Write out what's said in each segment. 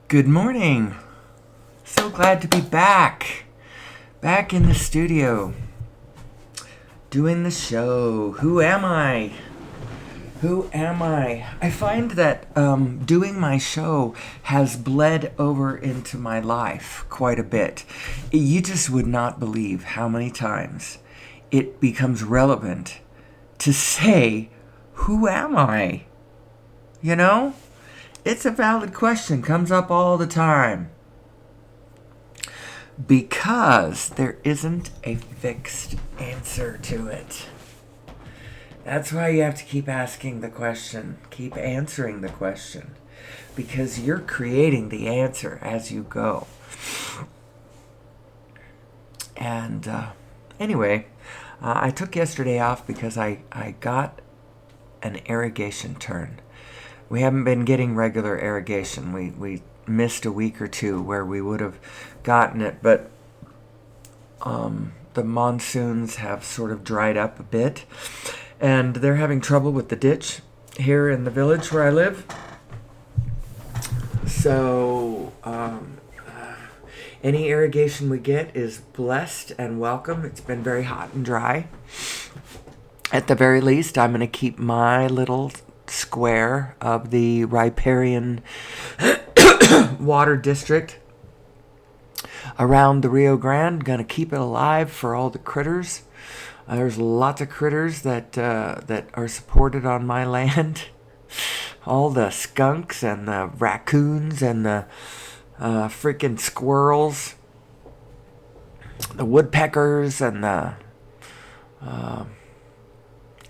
Good morning. So glad to be back. Back in the studio. Doing the show. Who am I? Who am I? I find that doing my show has bled over into my life quite a bit. You just would not believe how many times it becomes relevant to say, who am I? You know? It's a valid question, comes up all the time. Because there isn't a fixed answer to it. That's why you have to keep asking the question, keep answering the question. Because you're creating the answer as you go. And anyway, I took yesterday off because I got an irrigation turn. We haven't been getting regular irrigation. We missed a week or two where we would have gotten it, but the monsoons have sort of dried up a bit, and they're having trouble with the ditch here in the village where I live. So any irrigation we get is blessed and welcome. It's been very hot and dry. At the very least, I'm going to keep my little square of the riparian water district around the Rio Grande. Gonna keep it alive for all the critters. There's lots of critters that are supported on my land. All the skunks and the raccoons and the freaking squirrels, the woodpeckers and the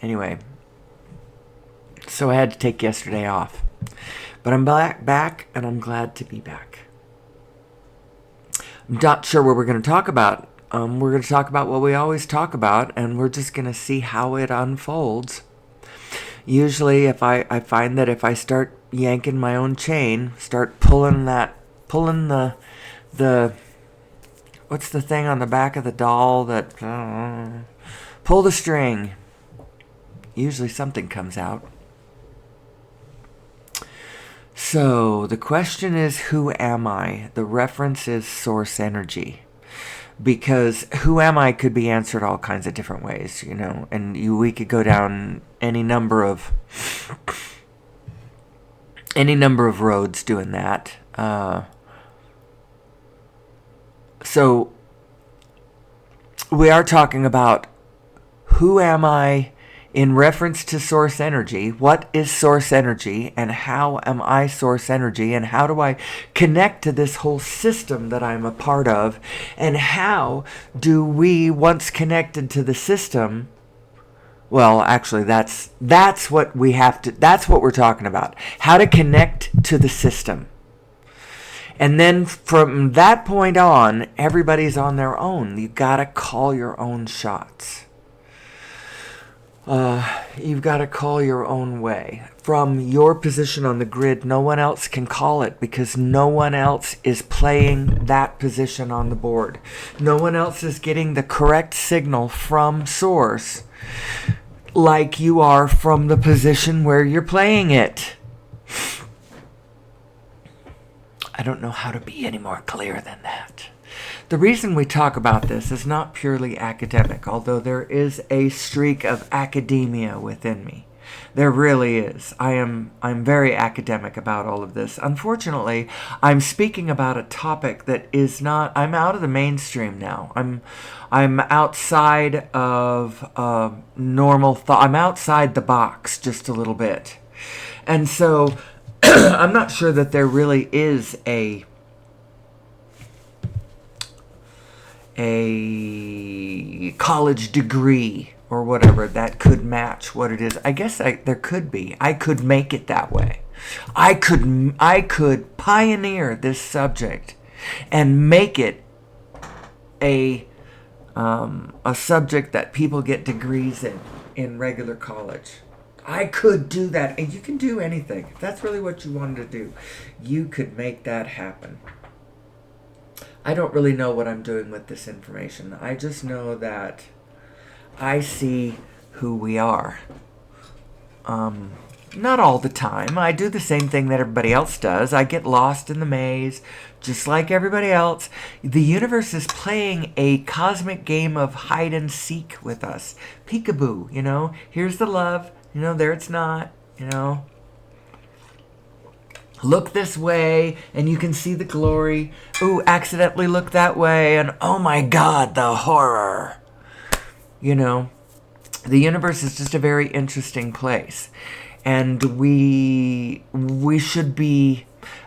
anyway. So I had to take yesterday off. But I'm back, and I'm glad to be back. I'm not sure what we're going to talk about. We're going to talk about what we always talk about, and we're just going to see how it unfolds. Usually, if I find that if I start yanking my own chain, start pulling the what's the thing on the back of the doll that pull the string. Usually something comes out. So, the question is, who am I? The reference is source energy. Because who am I could be answered all kinds of different ways, you know. And we could go down any number of roads doing that. So, we are talking about who am I in reference to source energy. What is source energy, and how am I source energy, and how do I connect to this whole system that I'm a part of, and how do we, once connected to the system, well, actually that's what we have to, that's what we're talking about, how to connect to the system. And then from that point on, everybody's on their own. You gotta call your own shots. You've got to call your own way. From your position on the grid, no one else can call it because no one else is playing that position on the board. No one else is getting the correct signal from source like you are from the position where you're playing it. I don't know how to be any more clear than that. The reason we talk about this is not purely academic, although there is a streak of academia within me. There really is. I'm very academic about all of this. Unfortunately, I'm speaking about a topic that is not, I'm out of the mainstream now. I'm outside of normal thought. I'm outside the box just a little bit. And so I'm not sure that there really is a college degree or whatever that could match what it is. I guess there could be. I could make it that way. I could pioneer this subject and make it a subject that people get degrees in regular college. I could do that. And you can do anything. If that's really what you wanted to do, you could make that happen. I don't really know what I'm doing with this information. I just know that I see who we are. Not all the time. I do the same thing that everybody else does. I get lost in the maze, just like everybody else. The universe is playing a cosmic game of hide and seek with us. Peekaboo, here's the love, there it's not, Look this way, and you can see the glory. Ooh, accidentally look that way, and oh my God, the horror. The universe is just a very interesting place. And we should be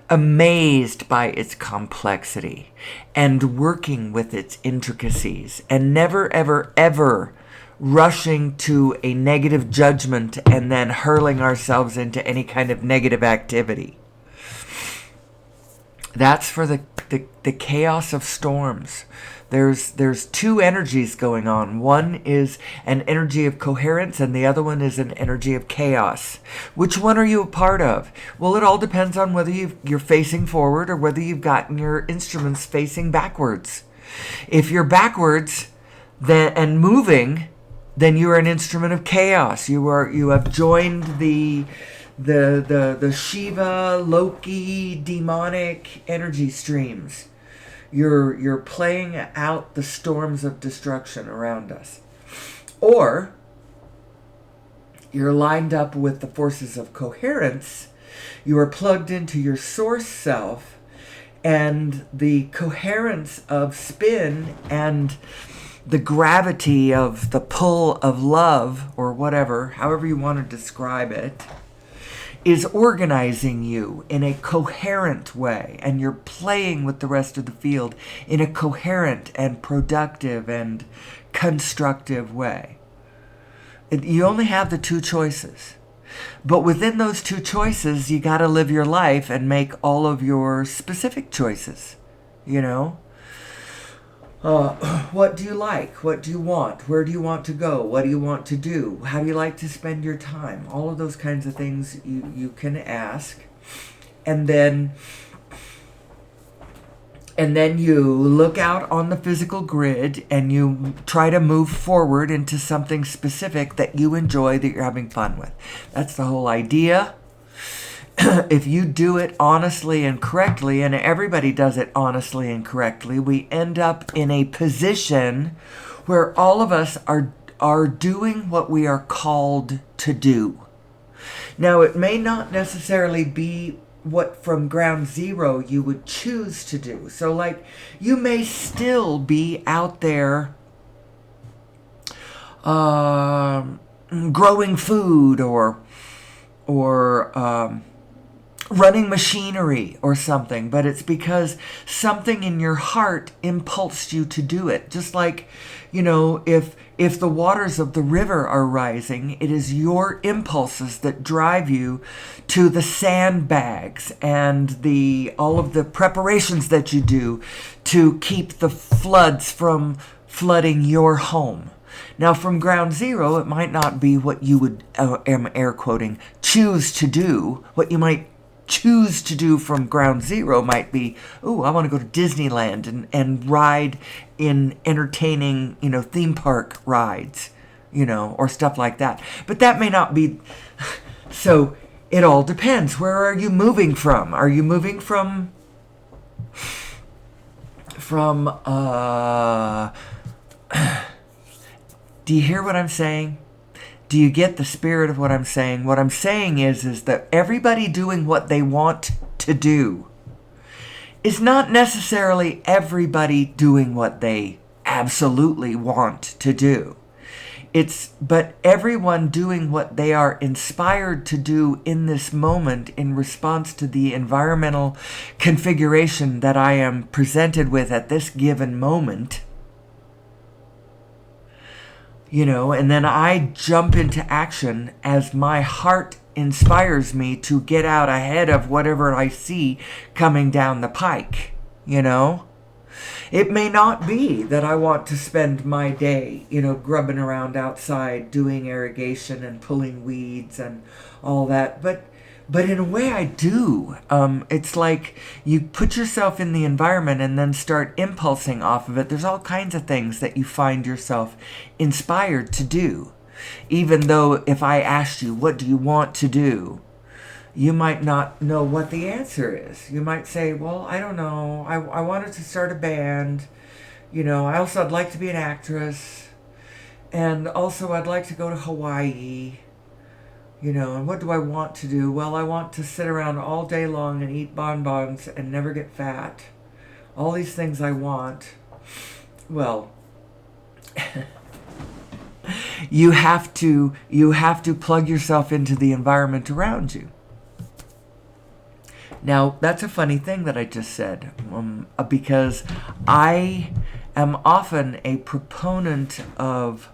amazed by its complexity and working with its intricacies and never, ever, ever rushing to a negative judgment and then hurling ourselves into any kind of negative activity. That's for the chaos of storms. There's two energies going on. One is an energy of coherence and the other one is an energy of chaos. Which one are you a part of? Well, it all depends on whether you're facing forward or whether you've gotten your instruments facing backwards. If you're backwards and moving, then you're an instrument of chaos. You have joined the Shiva, Loki, demonic energy streams. You're playing out the storms of destruction around us. Or you're lined up with the forces of coherence. You are plugged into your source self, and the coherence of spin and the gravity of the pull of love, or whatever, however you want to describe it, is organizing you in a coherent way, and you're playing with the rest of the field in a coherent and productive and constructive way. You only have the two choices. But within those two choices, you got to live your life and make all of your specific choices, What do you like? What do you want? Where do you want to go? What do you want to do? How do you like to spend your time? All of those kinds of things you can ask. And then you look out on the physical grid and you try to move forward into something specific that you enjoy, that you're having fun with. That's the whole idea. If you do it honestly and correctly, and everybody does it honestly and correctly, we end up in a position where all of us are doing what we are called to do. Now, it may not necessarily be what from ground zero you would choose to do. So, like, you may still be out there growing food or running machinery or something, but it's because something in your heart impulsed you to do it. Just like, if the waters of the river are rising, it is your impulses that drive you to the sandbags and all of the preparations that you do to keep the floods from flooding your home. Now, from ground zero, it might not be what you would, I'm air quoting, choose to do. What you might choose to do from ground zero might be, I want to go to Disneyland and ride in entertaining, theme park rides, or stuff like that. But that may not be. So it all depends. Where are you moving from? Are you moving from do you hear what I'm saying? Do you get the spirit of what I'm saying? What I'm saying is that everybody doing what they want to do is not necessarily everybody doing what they absolutely want to do. But everyone doing what they are inspired to do in this moment in response to the environmental configuration that I am presented with at this given moment. And then I jump into action as my heart inspires me to get out ahead of whatever I see coming down the pike, It may not be that I want to spend my day, grubbing around outside doing irrigation and pulling weeds and all that, but in a way I do. It's like you put yourself in the environment and then start impulsing off of it. There's all kinds of things that you find yourself inspired to do. Even though if I asked you, what do you want to do? You might not know what the answer is. You might say, well, I don't know. I wanted to start a band. I'd like to be an actress. And also I'd like to go to Hawaii. And what do I want to do? Well, I want to sit around all day long and eat bonbons and never get fat. All these things I want. Well, you have to plug yourself into the environment around you. Now, that's a funny thing that I just said, because I am often a proponent of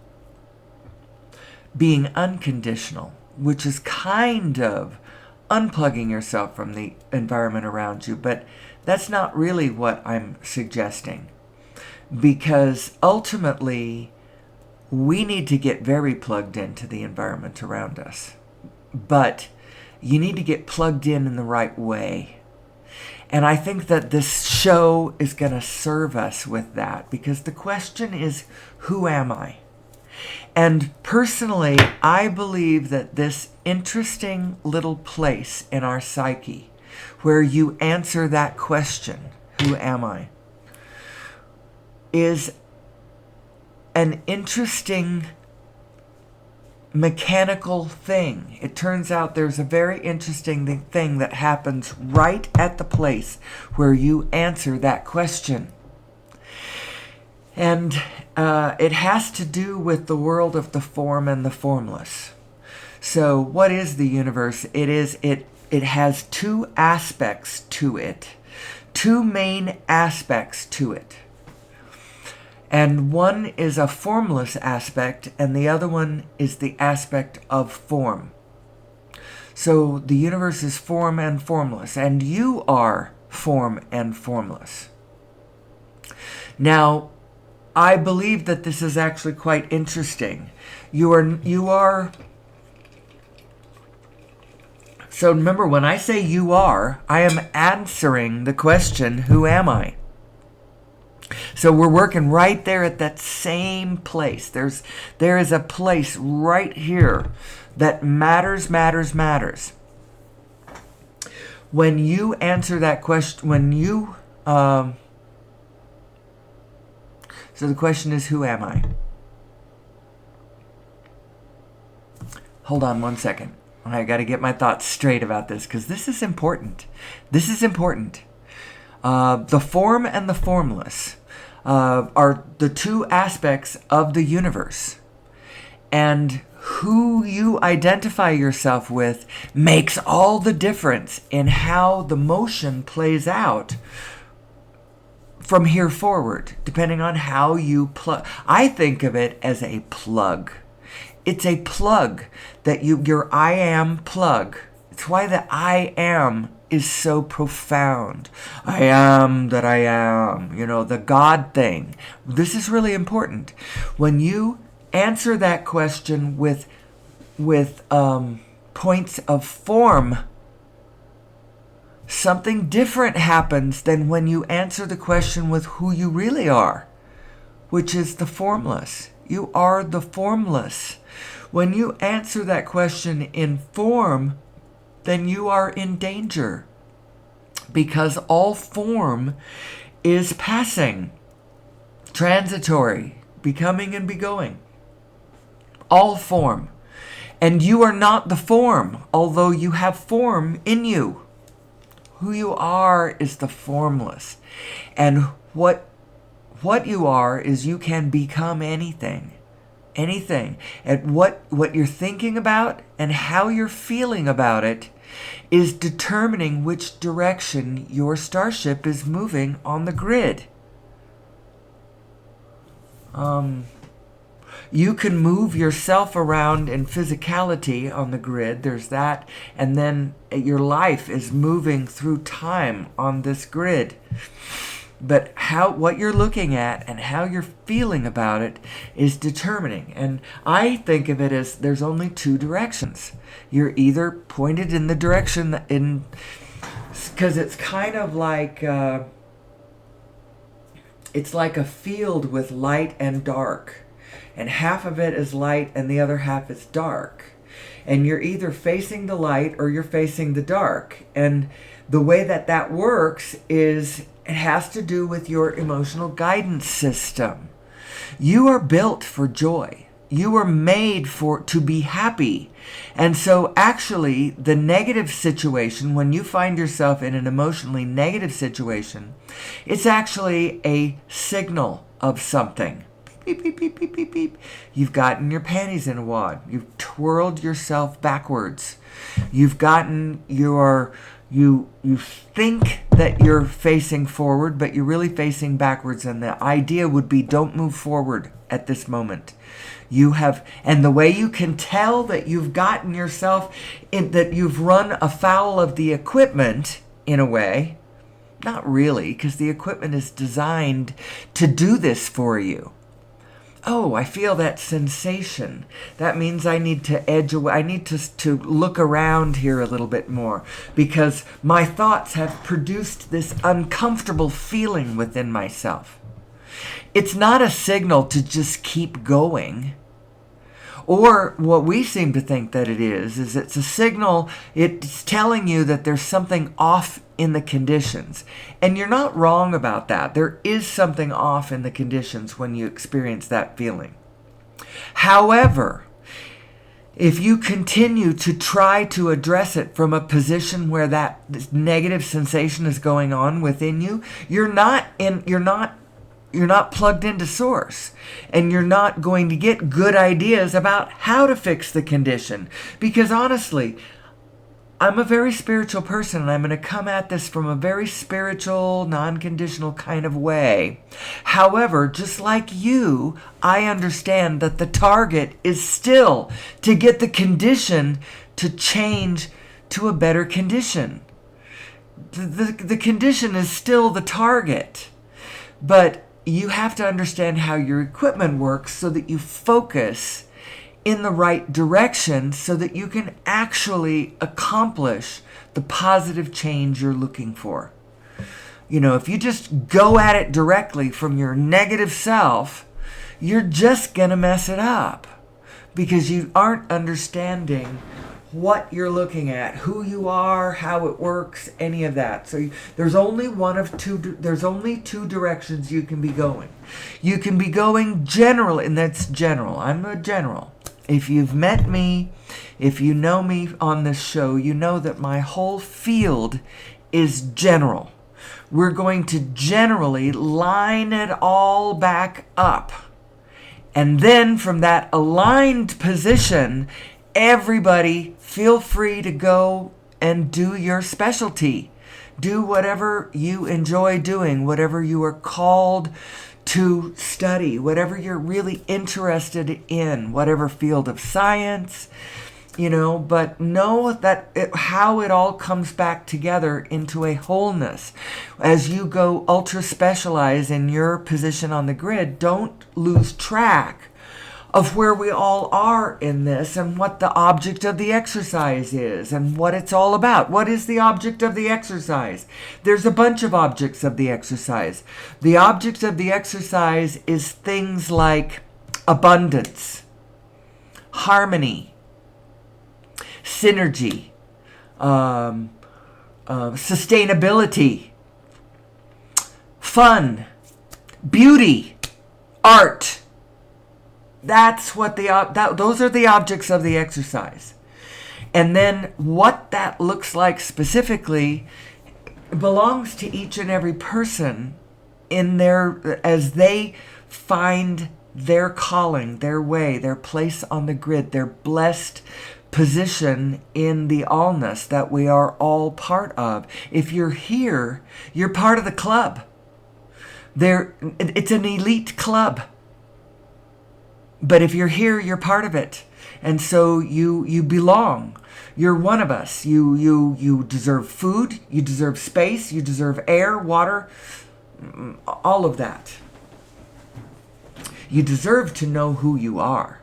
being unconditional, which is kind of unplugging yourself from the environment around you, but that's not really what I'm suggesting. Because ultimately, we need to get very plugged into the environment around us. But you need to get plugged in the right way. And I think that this show is going to serve us with that, because the question is, who am I? And personally, I believe that this interesting little place in our psyche where you answer that question, who am I, is an interesting mechanical thing. It turns out there's a very interesting thing that happens right at the place where you answer that question. And it has to do with the world of the form and the formless. So what is the universe? It has two aspects to it. Two main aspects to it. And one is a formless aspect, and the other one is the aspect of form. So the universe is form and formless, and you are form and formless. Now, I believe that this is actually quite interesting. You are. So remember, when I say you are, I am answering the question, who am I? So we're working right there at that same place. There is a place right here that matters. When you answer that question, so the question is, who am I? Hold on one second. I got to get my thoughts straight about this, because this is important. This is important. The form and the formless are the two aspects of the universe. And who you identify yourself with makes all the difference in how the motion plays out from here forward, depending on how you plug. I think of it as a plug. It's a plug that your I am plug. It's why the I am is so profound. I am that I am, the God thing. This is really important. When you answer that question with points of form, something different happens than when you answer the question with who you really are, which is the formless. You are the formless. When you answer that question in form, then you are in danger, because all form is passing, transitory, becoming and begoing. All form. And you are not the form, although you have form in you. Who you are is the formless. And what you are is you can become anything. Anything. And what you're thinking about and how you're feeling about it is determining which direction your starship is moving on the grid. You can move yourself around in physicality on the grid. There's that. And then your life is moving through time on this grid. But what you're looking at and how you're feeling about it is determining. And I think of it as there's only two directions. You're either pointed in the direction because it's kind of like it's like a field with light and dark. and half of it is light and the other half is dark. And you're either facing the light or you're facing the dark. And the way that that works is it has to do with your emotional guidance system. You are built for joy. You were made to be happy. And so actually, the negative situation, when you find yourself in an emotionally negative situation, it's actually a signal of something. Beep, beep, beep, beep, beep, beep. You've gotten your panties in a wad. You've twirled yourself backwards. You've gotten you think that you're facing forward, but you're really facing backwards. And the idea would be, don't move forward at this moment. And the way you can tell that you've gotten yourself that you've run afoul of the equipment in a way, not really, because the equipment is designed to do this for you. Oh, I feel that sensation. That means I need to edge away. I need to look around here a little bit more because my thoughts have produced this uncomfortable feeling within myself. It's not a signal to just keep going. Or what we seem to think that it is it's a signal, it's telling you that there's something off in the conditions. And you're not wrong about that. There is something off in the conditions when you experience that feeling. However, if you continue to try to address it from a position where this negative sensation is going on within you, you're not plugged into source, and you're not going to get good ideas about how to fix the condition. Because honestly, I'm a very spiritual person, and I'm going to come at this from a very spiritual, non-conditional kind of way. However, just like you, I understand that the target is still to get the condition to change to a better condition. The condition is still the target, but you have to understand how your equipment works so that you focus in the right direction so that you can actually accomplish the positive change you're looking for. If you just go at it directly from your negative self, you're just going to mess it up because you aren't understanding what you're looking at, who you are, how it works, any of that. So there's only two directions you can be going. You can be going general, and that's general. I'm a general. If you've met me, if you know me on this show, you know that my whole field is general. We're going to generally line it all back up. And then from that aligned position, everybody feel free to go and do your specialty. Do whatever you enjoy doing, whatever you are called to study, whatever you're really interested in, whatever field of science, but know that how it all comes back together into a wholeness. As you go ultra specialize in your position on the grid, don't lose track of where we all are in this and what the object of the exercise is and what it's all about. What is the object of the exercise? There's a bunch of objects of the exercise. The object of the exercise is things like abundance, harmony, synergy, sustainability, fun, beauty, art. That's what those are the objects of the exercise. And then what that looks like specifically belongs to each and every person as they find their calling, their way, their place on the grid, their blessed position in the allness that we are all part of. If you're here, you're part of the club. It's an elite club. But if you're here, you're part of it. And so you belong. You're one of us. You deserve food. You deserve space. You deserve air, water, all of that. You deserve to know who you are.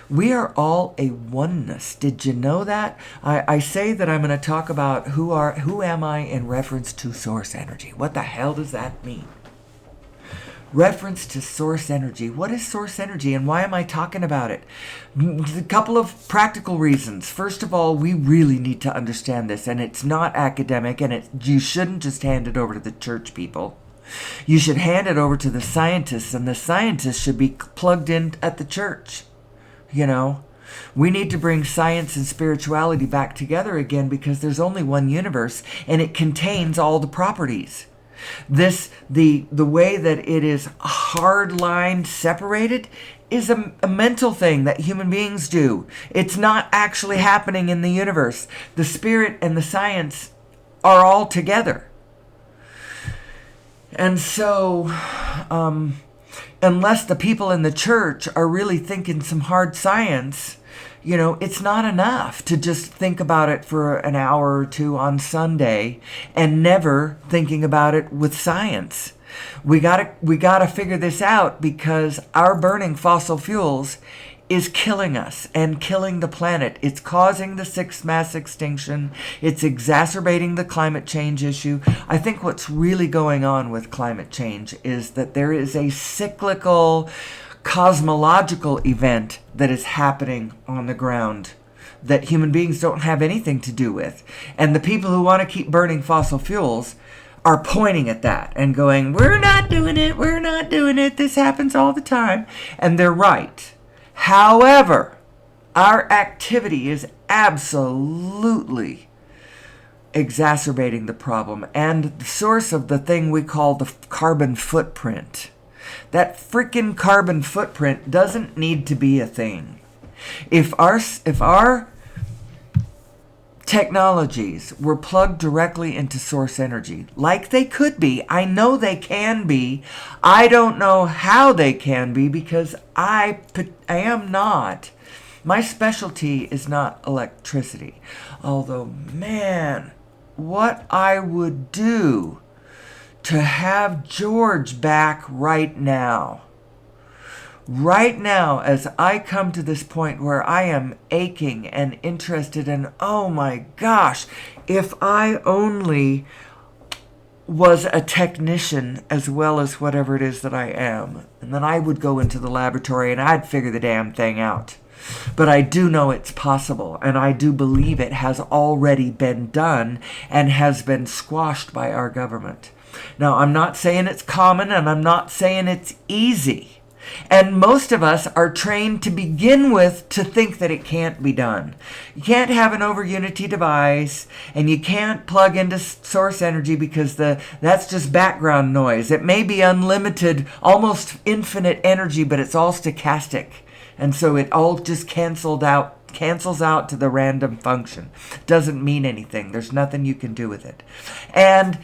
We are all a oneness. Did you know that? I say that I'm going to talk about who am I in reference to source energy. What the hell does that mean? reference to source energy. What is source energy and why am I talking about it? A couple of practical reasons. First of all, we really need to understand this, and it's not academic, and you shouldn't just hand it over to the church people. You should hand it over to the scientists, and the scientists should be plugged in at the church. You know, we need to bring science and spirituality back together again, because there's only one universe and it contains all the properties. The way that it is hard lined, separated, is a mental thing that human beings do. It's not actually happening in the universe. The spirit and the science are all together. And so, unless the people in the church are really thinking some hard science, you know, it's not enough to just think about it for an hour or two on Sunday and never thinking about it with science. We gotta figure this out, because our burning fossil fuels is killing us and killing the planet. It's causing the sixth mass extinction. It's exacerbating the climate change issue. I think what's really going on with climate change is that there is a cyclical cosmological event that is happening on the ground that human beings don't have anything to do with. And the people who want to keep burning fossil fuels are pointing at that and going, we're not doing it, this happens all the time. And they're right. However, our activity is absolutely exacerbating the problem, and the source of the thing we call the carbon footprint. That freaking carbon footprint doesn't need to be a thing. If our technologies were plugged directly into source energy, like they could be, I know they can be. I don't know how they can be, because I am not. My specialty is not electricity. Although, man, what I would do to have George back right now. Right now, as I come to this point where I am aching and interested in, oh my gosh, if I only was a technician as well as whatever it is that I am. And then I would go into the laboratory and I'd figure the damn thing out. But I do know it's possible, and I do believe it has already been done and has been squashed by our government. Now, I'm not saying it's common, and I'm not saying it's easy. And most of us are trained to begin with to think that it can't be done. You can't have an over-unity device, and you can't plug into source energy because that's just background noise. It may be unlimited, almost infinite energy, but it's all stochastic. And so it all just cancels out to the random function. Doesn't mean anything. There's nothing you can do with it. And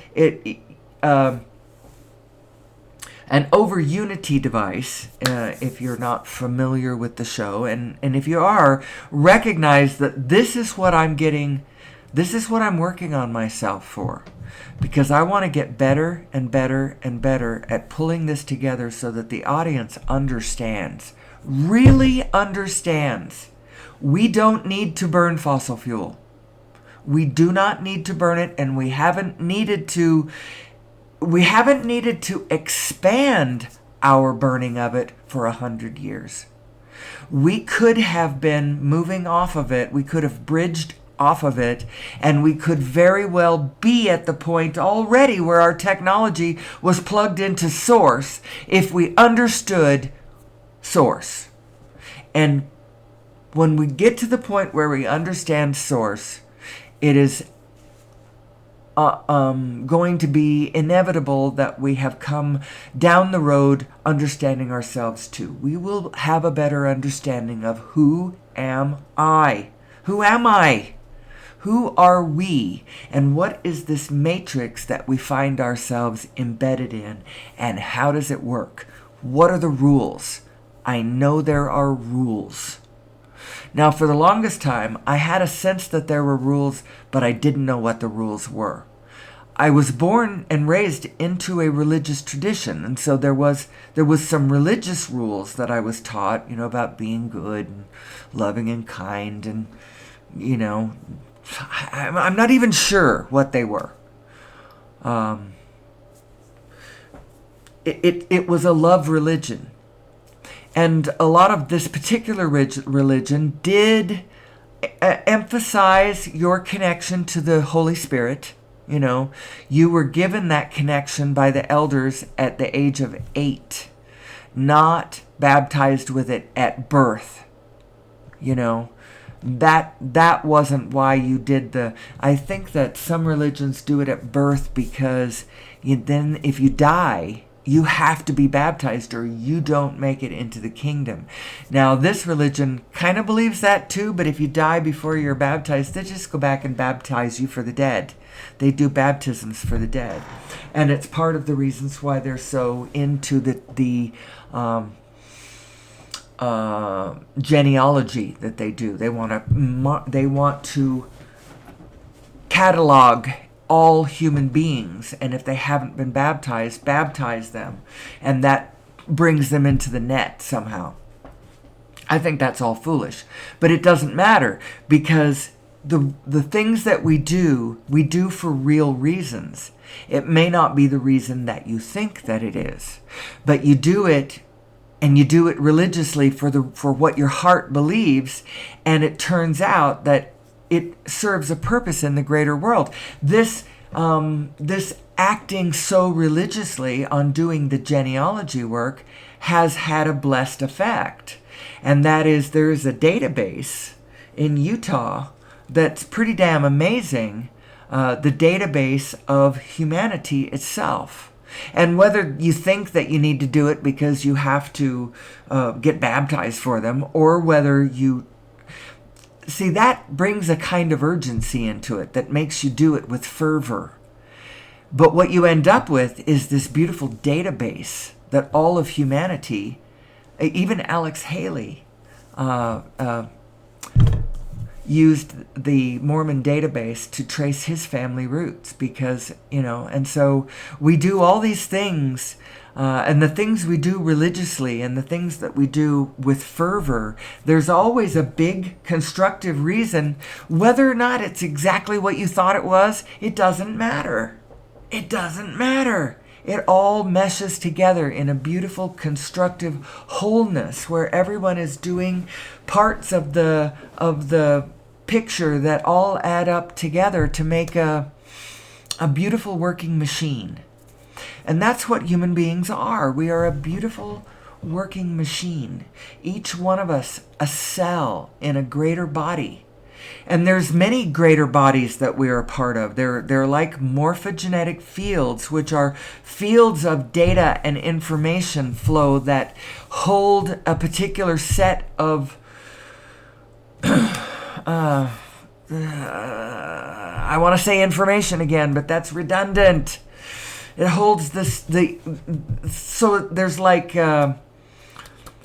an over-unity device, if you're not familiar with the show, and if you are, recognize that this is what I'm working on myself for. Because I want to get better and better and better at pulling this together so that the audience understands, really understands. We don't need to burn fossil fuel. We do not need to burn it, and we haven't needed to expand our burning of it for 100 years. We could have been moving off of it. We could have bridged off of it, and we could very well be at the point already where our technology was plugged into source if we understood source. And when we get to the point where we understand source, it is going to be inevitable that we have come down the road understanding ourselves too. We will have a better understanding of who am I? Who am I? Who are we? And what is this matrix that we find ourselves embedded in? And how does it work? What are the rules? I know there are rules. Now, for the longest time, I had a sense that there were rules, but I didn't know what the rules were. I was born and raised into a religious tradition, and so there was some religious rules that I was taught, about being good and loving and kind, and, I'm not even sure what they were. it was a love religion. And a lot of this particular religion did emphasize your connection to the Holy Spirit. You know, you were given that connection by the elders at the age of 8, not baptized with it at birth. You know, that wasn't why you did I think that some religions do it at birth because then if you die, you have to be baptized or you don't make it into the kingdom. Now, this religion kind of believes that too, but if you die before you're baptized, they just go back and baptize you for the dead. They do baptisms for the dead. And it's part of the reasons why they're so into the genealogy that they do. They want to catalog all human beings, and if they haven't been baptized, baptize them, and that brings them into the net somehow. I think that's all foolish, but it doesn't matter because the things that we do for real reasons. It may not be the reason that you think that it is, but you do it, and you do it religiously for what your heart believes, and it turns out that it serves a purpose in the greater world. This acting so religiously on doing the genealogy work has had a blessed effect. And that is, there is a database in Utah that's pretty damn amazing, the database of humanity itself. And whether you think that you need to do it because you have to get baptized for them, or whether you see, that brings a kind of urgency into it that makes you do it with fervor. But what you end up with is this beautiful database that all of humanity, even Alex Haley, used the Mormon database to trace his family roots because, and so we do all these things. And the things we do religiously and the things that we do with fervor, there's always a big constructive reason. Whether or not it's exactly what you thought it was, it doesn't matter. It doesn't matter. It all meshes together in a beautiful, constructive wholeness where everyone is doing parts of the picture that all add up together to make a beautiful working machine. And that's what human beings are. We are a beautiful working machine. Each one of us a cell in a greater body. And there's many greater bodies that we are a part of. They're like morphogenetic fields, which are fields of data and information flow that hold a particular set of I want to say information again, but that's redundant. It holds so there's like the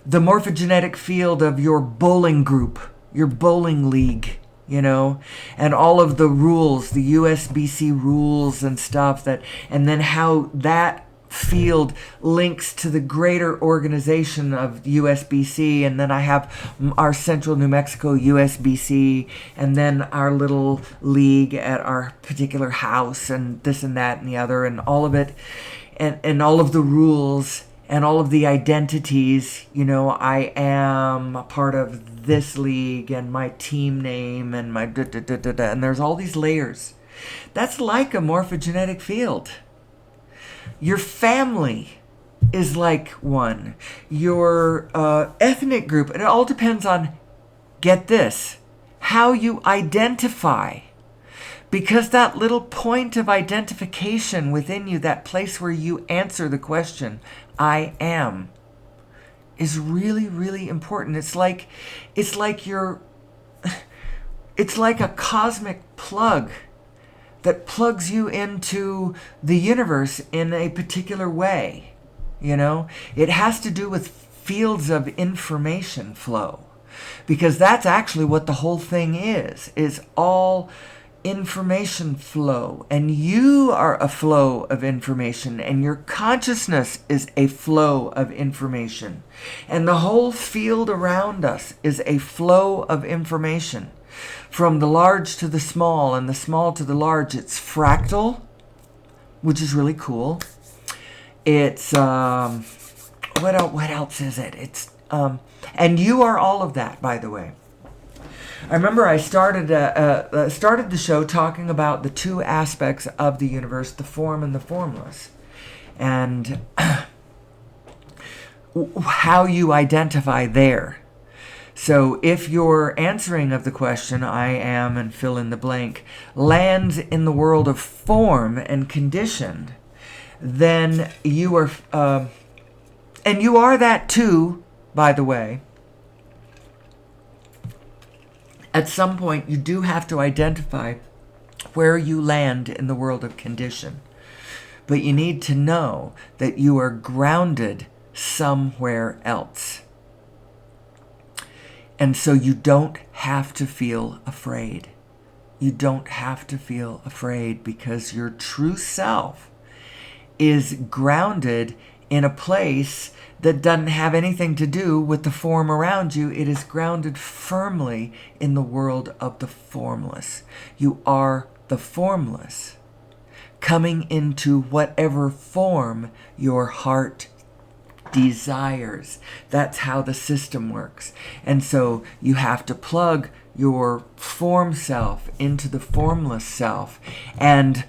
morphogenetic field of your bowling group, your bowling league, and all of the rules, the USBC rules and stuff and then how that field links to the greater organization of USBC, and then I have our Central New Mexico USBC, and then our little league at our particular house, and this and that and the other, and all of it, and all of the rules and all of the identities. I am a part of this league and my team name and my and there's all these layers. That's like a morphogenetic field. Your family is like one. Your ethnic group, it all depends on, get this, how you identify. Because that little point of identification within you, that place where you answer the question, I am, is really, really important. It's like a cosmic plug that plugs you into the universe in a particular way. It has to do with fields of information flow, because that's actually what the whole thing is all information flow. And you are a flow of information, and your consciousness is a flow of information, and the whole field around us is a flow of information. From the large to the small and the small to the large, it's fractal, which is really cool. It's what else is it? It's and you are all of that, by the way. I remember I started the show talking about the two aspects of the universe, the form and the formless, and how you identify there. So if your answering of the question, I am, and fill in the blank, lands in the world of form and conditioned, then you are, and you are that too, by the way. At some point, you do have to identify where you land in the world of condition. But you need to know that you are grounded somewhere else. And so you don't have to feel afraid. You don't have to feel afraid because your true self is grounded in a place that doesn't have anything to do with the form around you. It is grounded firmly in the world of the formless. You are the formless, coming into whatever form your heart desires. That's how the system works. And so you have to plug your form self into the formless self and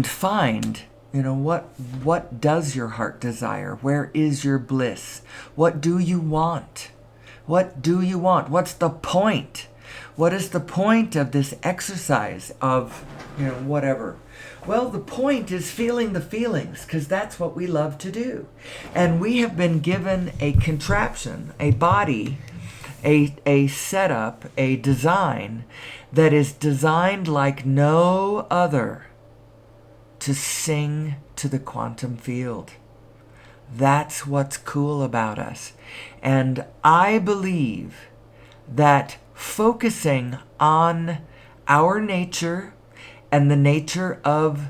find, what does your heart desire? Where is your bliss? What do you want? What do you want? What's the point? What is the point of this exercise of, whatever? Well, the point is feeling the feelings, because that's what we love to do. And we have been given a contraption, a body, a setup, a design that is designed like no other to sing to the quantum field. That's what's cool about us. And I believe that focusing on our nature and the nature of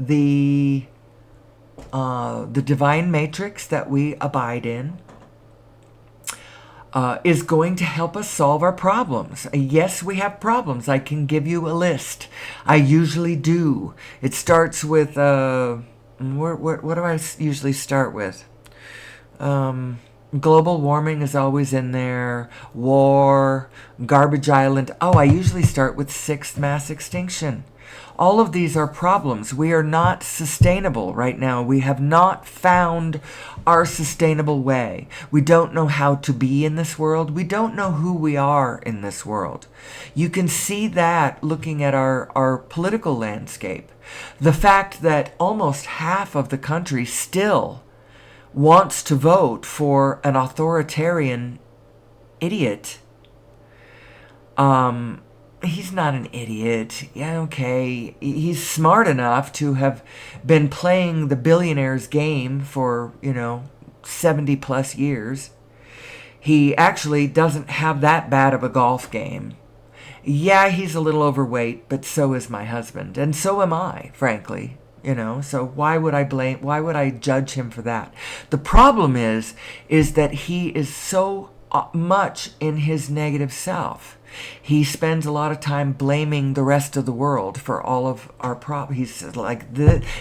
the divine matrix that we abide in is going to help us solve our problems. Yes, we have problems. I can give you a list. I usually do. It starts with, what do I usually start with? Global warming is always in there. War, garbage island. Oh, I usually start with sixth mass extinction. All of these are problems. We are not sustainable right now. We have not found our sustainable way. We don't know how to be in this world. We don't know who we are in this world. You can see that looking at our political landscape. The fact that almost half of the country still wants to vote for an authoritarian idiot. He's not an idiot. Yeah, okay. He's smart enough to have been playing the billionaire's game for, 70 plus years. He actually doesn't have that bad of a golf game. Yeah, he's a little overweight, but so is my husband. And so am I, frankly. So why would I judge him for that? The problem is that he is so much in his negative self. He spends a lot of time blaming the rest of the world for all of our problems. He's like,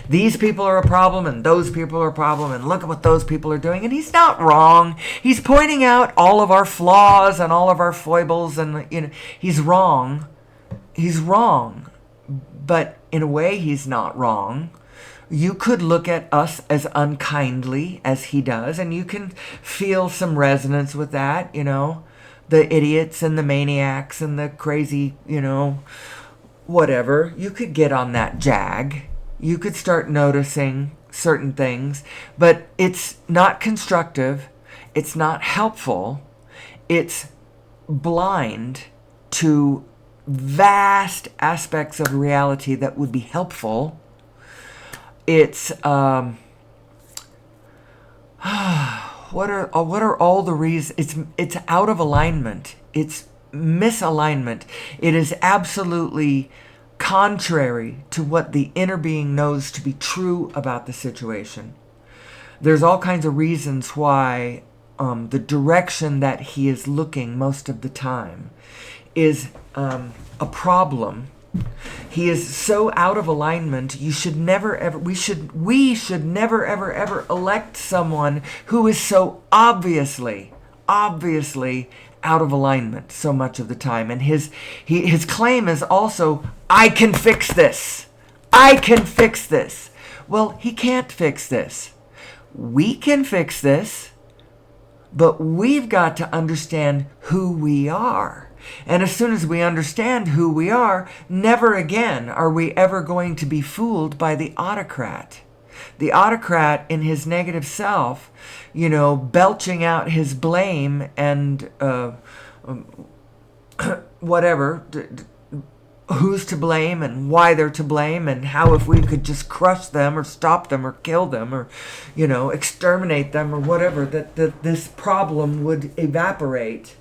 these people are a problem and those people are a problem and look at what those people are doing. And he's not wrong. He's pointing out all of our flaws and all of our foibles, and he's wrong. He's wrong. But in a way, he's not wrong. You could look at us as unkindly as he does, and you can feel some resonance with that, the idiots and the maniacs and the crazy, whatever. You could get on that jag. You could start noticing certain things, but it's not constructive. It's not helpful. It's blind to vast aspects of reality that would be helpful. It's what are all the reasons? It's out of alignment. It's misalignment. It is absolutely contrary to what the inner being knows to be true about the situation. There's all kinds of reasons why the direction that he is looking most of the time is a problem He is so out of alignment. You should never ever we should never ever ever elect someone who is so obviously out of alignment so much of the time. And his claim is also, I can fix this. I can fix this. Well, he can't fix this. We can fix this, but we've got to understand who we are. And as soon as we understand who we are, never again are we ever going to be fooled by the autocrat. The autocrat in his negative self, belching out his blame and whatever, who's to blame and why they're to blame, and how if we could just crush them or stop them or kill them or, exterminate them or whatever, that this problem would evaporate.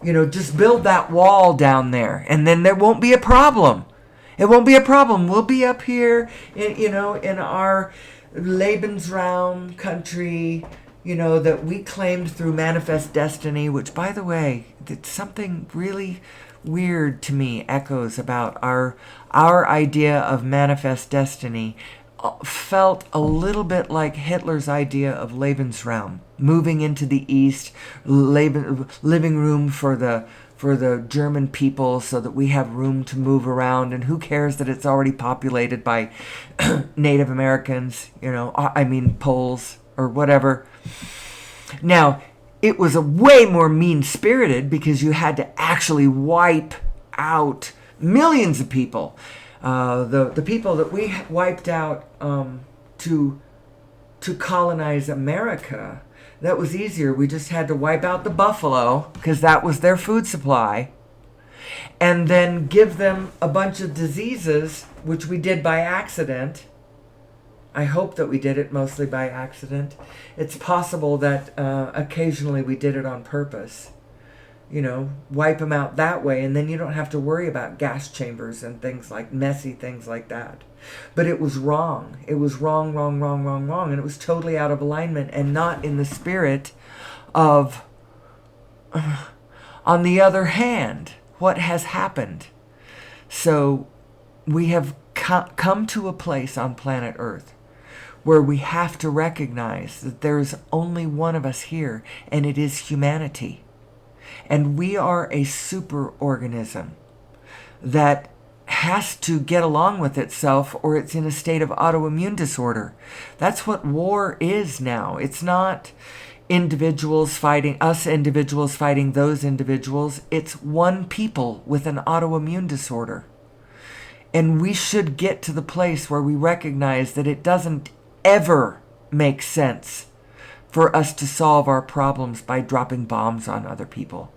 Just build that wall down there, and then there won't be a problem. It won't be a problem. We'll be up here, in our Lebensraum country, that we claimed through Manifest Destiny, which, by the way, it's something really weird to me echoes about our idea of Manifest Destiny. Felt a little bit like Hitler's idea of Lebensraum, moving into the East, living room for the German people so that we have room to move around, and who cares that it's already populated by Native Americans, Poles or whatever. Now, it was a way more mean-spirited because you had to actually wipe out millions of people. The people that we wiped out to colonize America, that was easier. We just had to wipe out the buffalo because that was their food supply, and then give them a bunch of diseases, which we did by accident. I hope that we did it mostly by accident. It's possible that occasionally we did it on purpose. Wipe them out that way, and then you don't have to worry about gas chambers and messy things like that. But it was wrong. It was wrong, and it was totally out of alignment and not in the spirit of, on the other hand, what has happened. So we have come to a place on planet Earth where we have to recognize that there is only one of us here, and it is humanity. And we are a superorganism that has to get along with itself, or it's in a state of autoimmune disorder. That's what war is now. It's not individuals fighting those individuals. It's one people with an autoimmune disorder. And we should get to the place where we recognize that it doesn't ever make sense for us to solve our problems by dropping bombs on other people.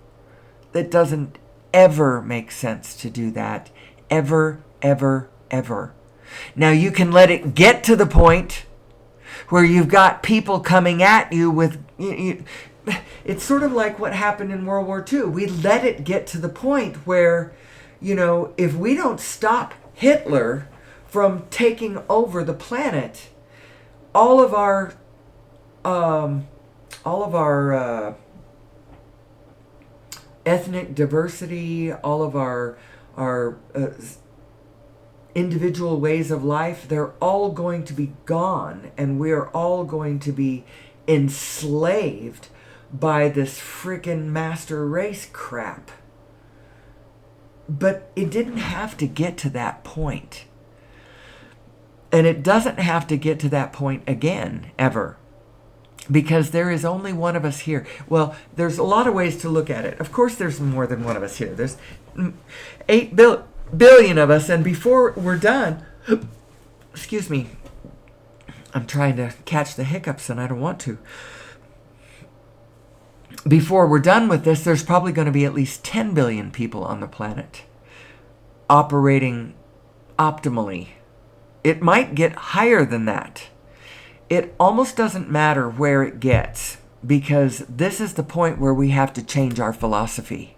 That doesn't ever make sense to do that. Ever, ever, ever. Now you can let it get to the point where you've got people coming at you with... It's sort of like what happened in World War II. We let it get to the point where, if we don't stop Hitler from taking over the planet, all of our ethnic diversity, all of our individual ways of life, they're all going to be gone, and we're all going to be enslaved by this freaking master race crap. But it didn't have to get to that point. And it doesn't have to get to that point again, ever. Because there is only one of us here. Well, there's a lot of ways to look at it. Of course there's more than one of us here. There's 8 billion of us, and before we're done... Excuse me. I'm trying to catch the hiccups, and I don't want to. Before we're done with this, there's probably going to be at least 10 billion people on the planet operating optimally. It might get higher than that. It almost doesn't matter where it gets, because this is the point where we have to change our philosophy.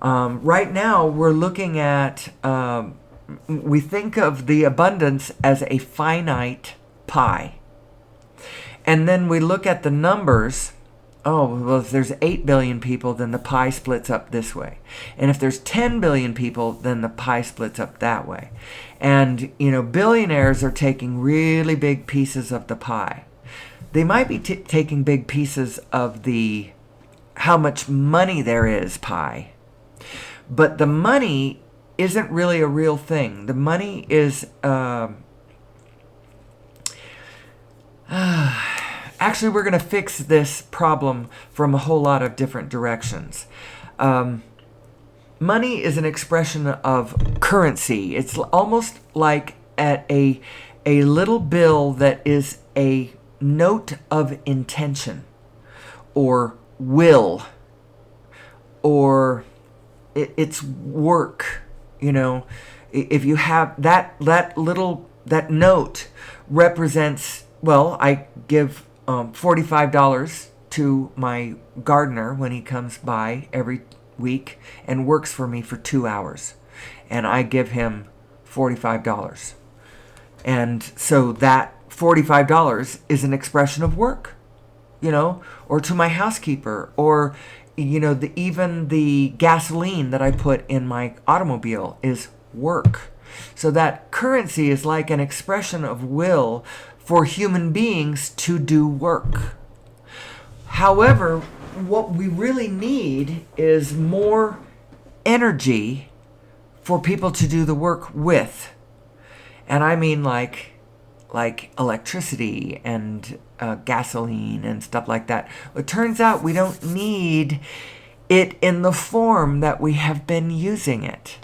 Right now, we're looking at, we think of the abundance as a finite pie. And then we look at the numbers oh, well, if there's 8 billion people, then the pie splits up this way. And if there's 10 billion people, then the pie splits up that way. And, billionaires are taking really big pieces of the pie. They might be taking big pieces of the how much money there is pie. But the money isn't really a real thing. The money is... actually, we're going to fix this problem from a whole lot of different directions. Money is an expression of currency. It's almost like at a little bill that is a note of intention or will, or it's work. If you have that note represents, well, I give $45 to my gardener when he comes by every week and works for me for 2 hours, and I give him $45. And so that $45 is an expression of work, or to my housekeeper, or even the gasoline that I put in my automobile is work. So that currency is like an expression of will for human beings to do work. However, what we really need is more energy for people to do the work with. And I mean like electricity and gasoline and stuff like that. It turns out we don't need it in the form that we have been using it.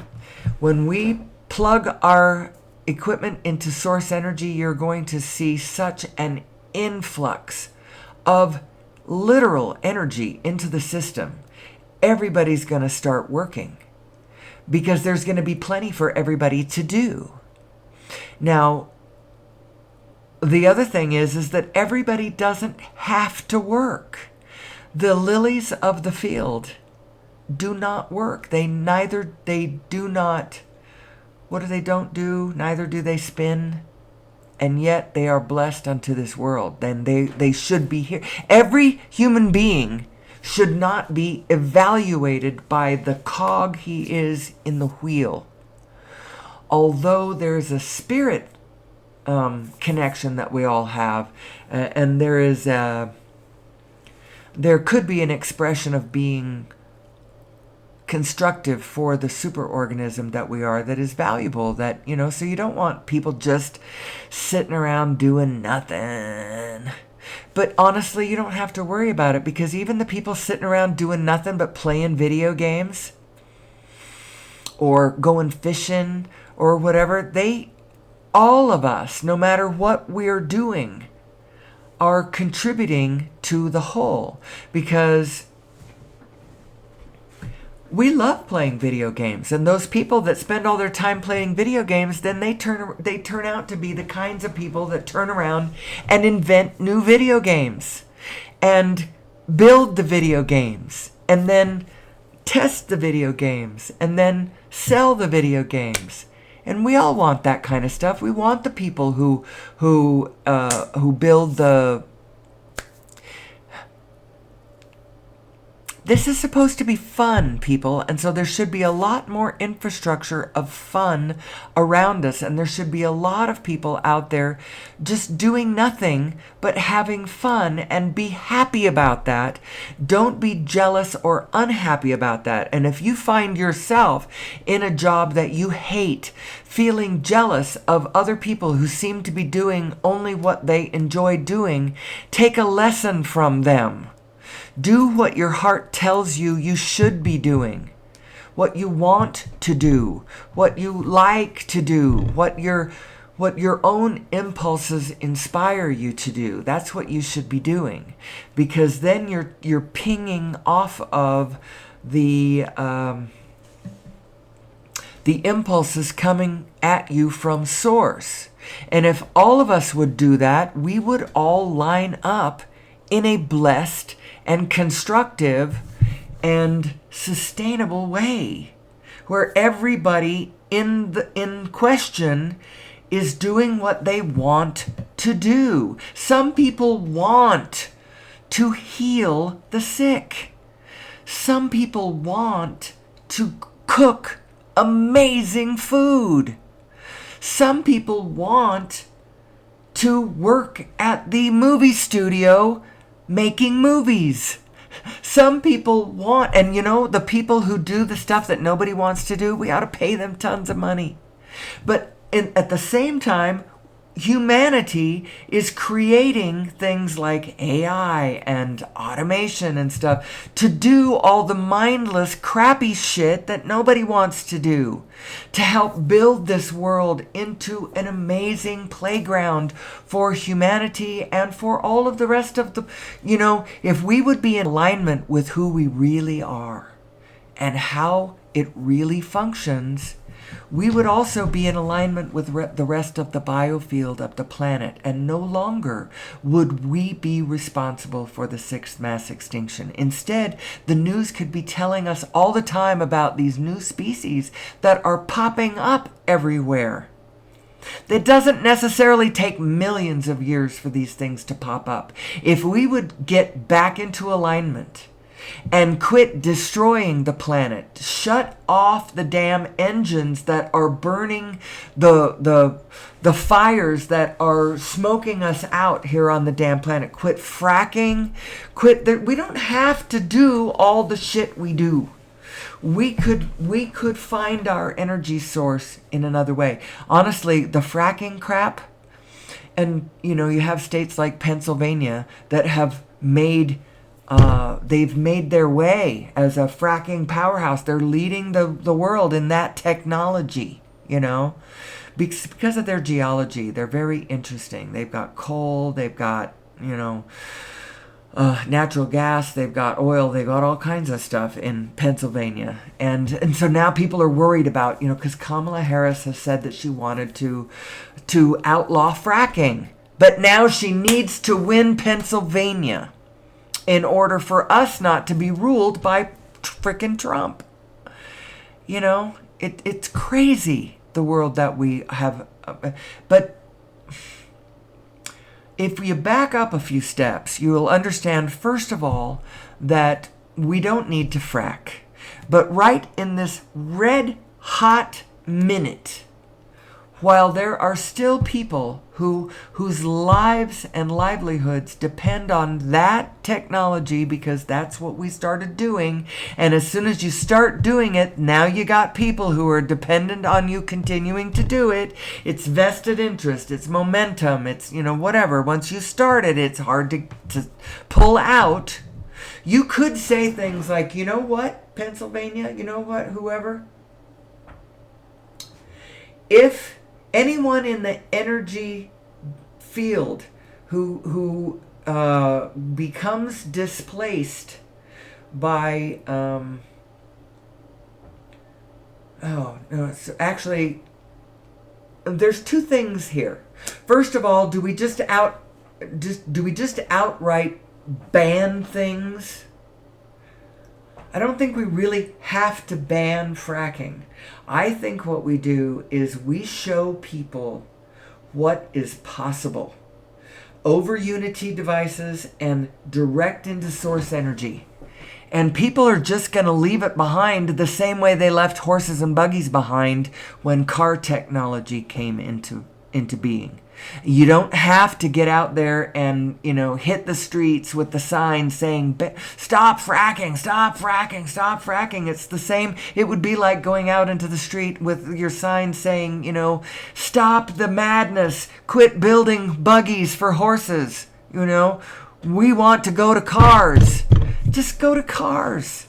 When we plug our equipment into source energy, you're going to see such an influx of literal energy into the system. Everybody's going to start working because there's going to be plenty for everybody to do. Now, the other thing is that everybody doesn't have to work. The lilies of the field do not work. Neither do they spin, and yet they are blessed unto this world. Then they should be here. Every human being should not be evaluated by the cog he is in the wheel. Although there's a spirit connection that we all have, and there could be an expression of being constructive for the superorganism that we are, that is valuable, that so you don't want people just sitting around doing nothing. But honestly, you don't have to worry about it, because even the people sitting around doing nothing but playing video games or going fishing or whatever, all of us, no matter what we're doing, are contributing to the whole, because we love playing video games. And those people that spend all their time playing video games, then they turn out to be the kinds of people that turn around and invent new video games and build the video games and then test the video games and then sell the video games. And we all want that kind of stuff. We want the people who build the... This is supposed to be fun, people, and so there should be a lot more infrastructure of fun around us, and there should be a lot of people out there just doing nothing but having fun, and be happy about that. Don't be jealous or unhappy about that. And if you find yourself in a job that you hate, feeling jealous of other people who seem to be doing only what they enjoy doing, take a lesson from them. Do what your heart tells you should be doing, what you want to do, what you like to do, what your own impulses inspire you to do. That's what you should be doing, because then you're pinging off of the impulses coming at you from source. And if all of us would do that, we would all line up in a blessed and constructive and sustainable way, where everybody in question is doing what they want to do. Some people want to heal the sick. Some people want to cook amazing food. Some people want to work at the movie studio making movies. Some people want, and the people who do the stuff that nobody wants to do, we ought to pay them tons of money. But at the same time, humanity is creating things like AI and automation and stuff to do all the mindless, crappy shit that nobody wants to do, to help build this world into an amazing playground for humanity and for all of the rest of the, if we would be in alignment with who we really are and how it really functions, we would also be in alignment with the rest of the biofield of the planet, and no longer would we be responsible for the sixth mass extinction. Instead, the news could be telling us all the time about these new species that are popping up everywhere. It doesn't necessarily take millions of years for these things to pop up. If we would get back into alignment and quit destroying the planet, shut off the damn engines that are burning the fires that are smoking us out here on the damn planet, quit fracking, we don't have to do all the shit we do. We could find our energy source in another way. Honestly, the fracking crap, and you have states like Pennsylvania that have they've made their way as a fracking powerhouse. They're leading the world in that technology, because of their geology. They're very interesting. They've got coal, they've got, natural gas, they've got oil, they've got all kinds of stuff in Pennsylvania. And so now people are worried about, because Kamala Harris has said that she wanted to outlaw fracking. But now she needs to win Pennsylvania in order for us not to be ruled by frickin' Trump. It's crazy, the world that we have. But if you back up a few steps, you will understand, first of all, that we don't need to frack. But right in this red hot minute, while there are still people whose lives and livelihoods depend on that technology, because that's what we started doing, and as soon as you start doing it, now you got people who are dependent on you continuing to do it. It's vested interest, it's momentum, it's whatever. Once you start it, it's hard to pull out. You could say things like, Pennsylvania, whoever, if anyone in the energy field who becomes displaced by there's two things here. First of all, do we just outright ban things? I don't think we really have to ban fracking. I think what we do is we show people what is possible over Unity devices and direct into source energy. And people are just going to leave it behind the same way they left horses and buggies behind when car technology came into being. You don't have to get out there and, hit the streets with the signs saying, stop fracking, stop fracking, stop fracking. It's the same. It would be like going out into the street with your sign saying, stop the madness, quit building buggies for horses. We want to go to cars. Just go to cars.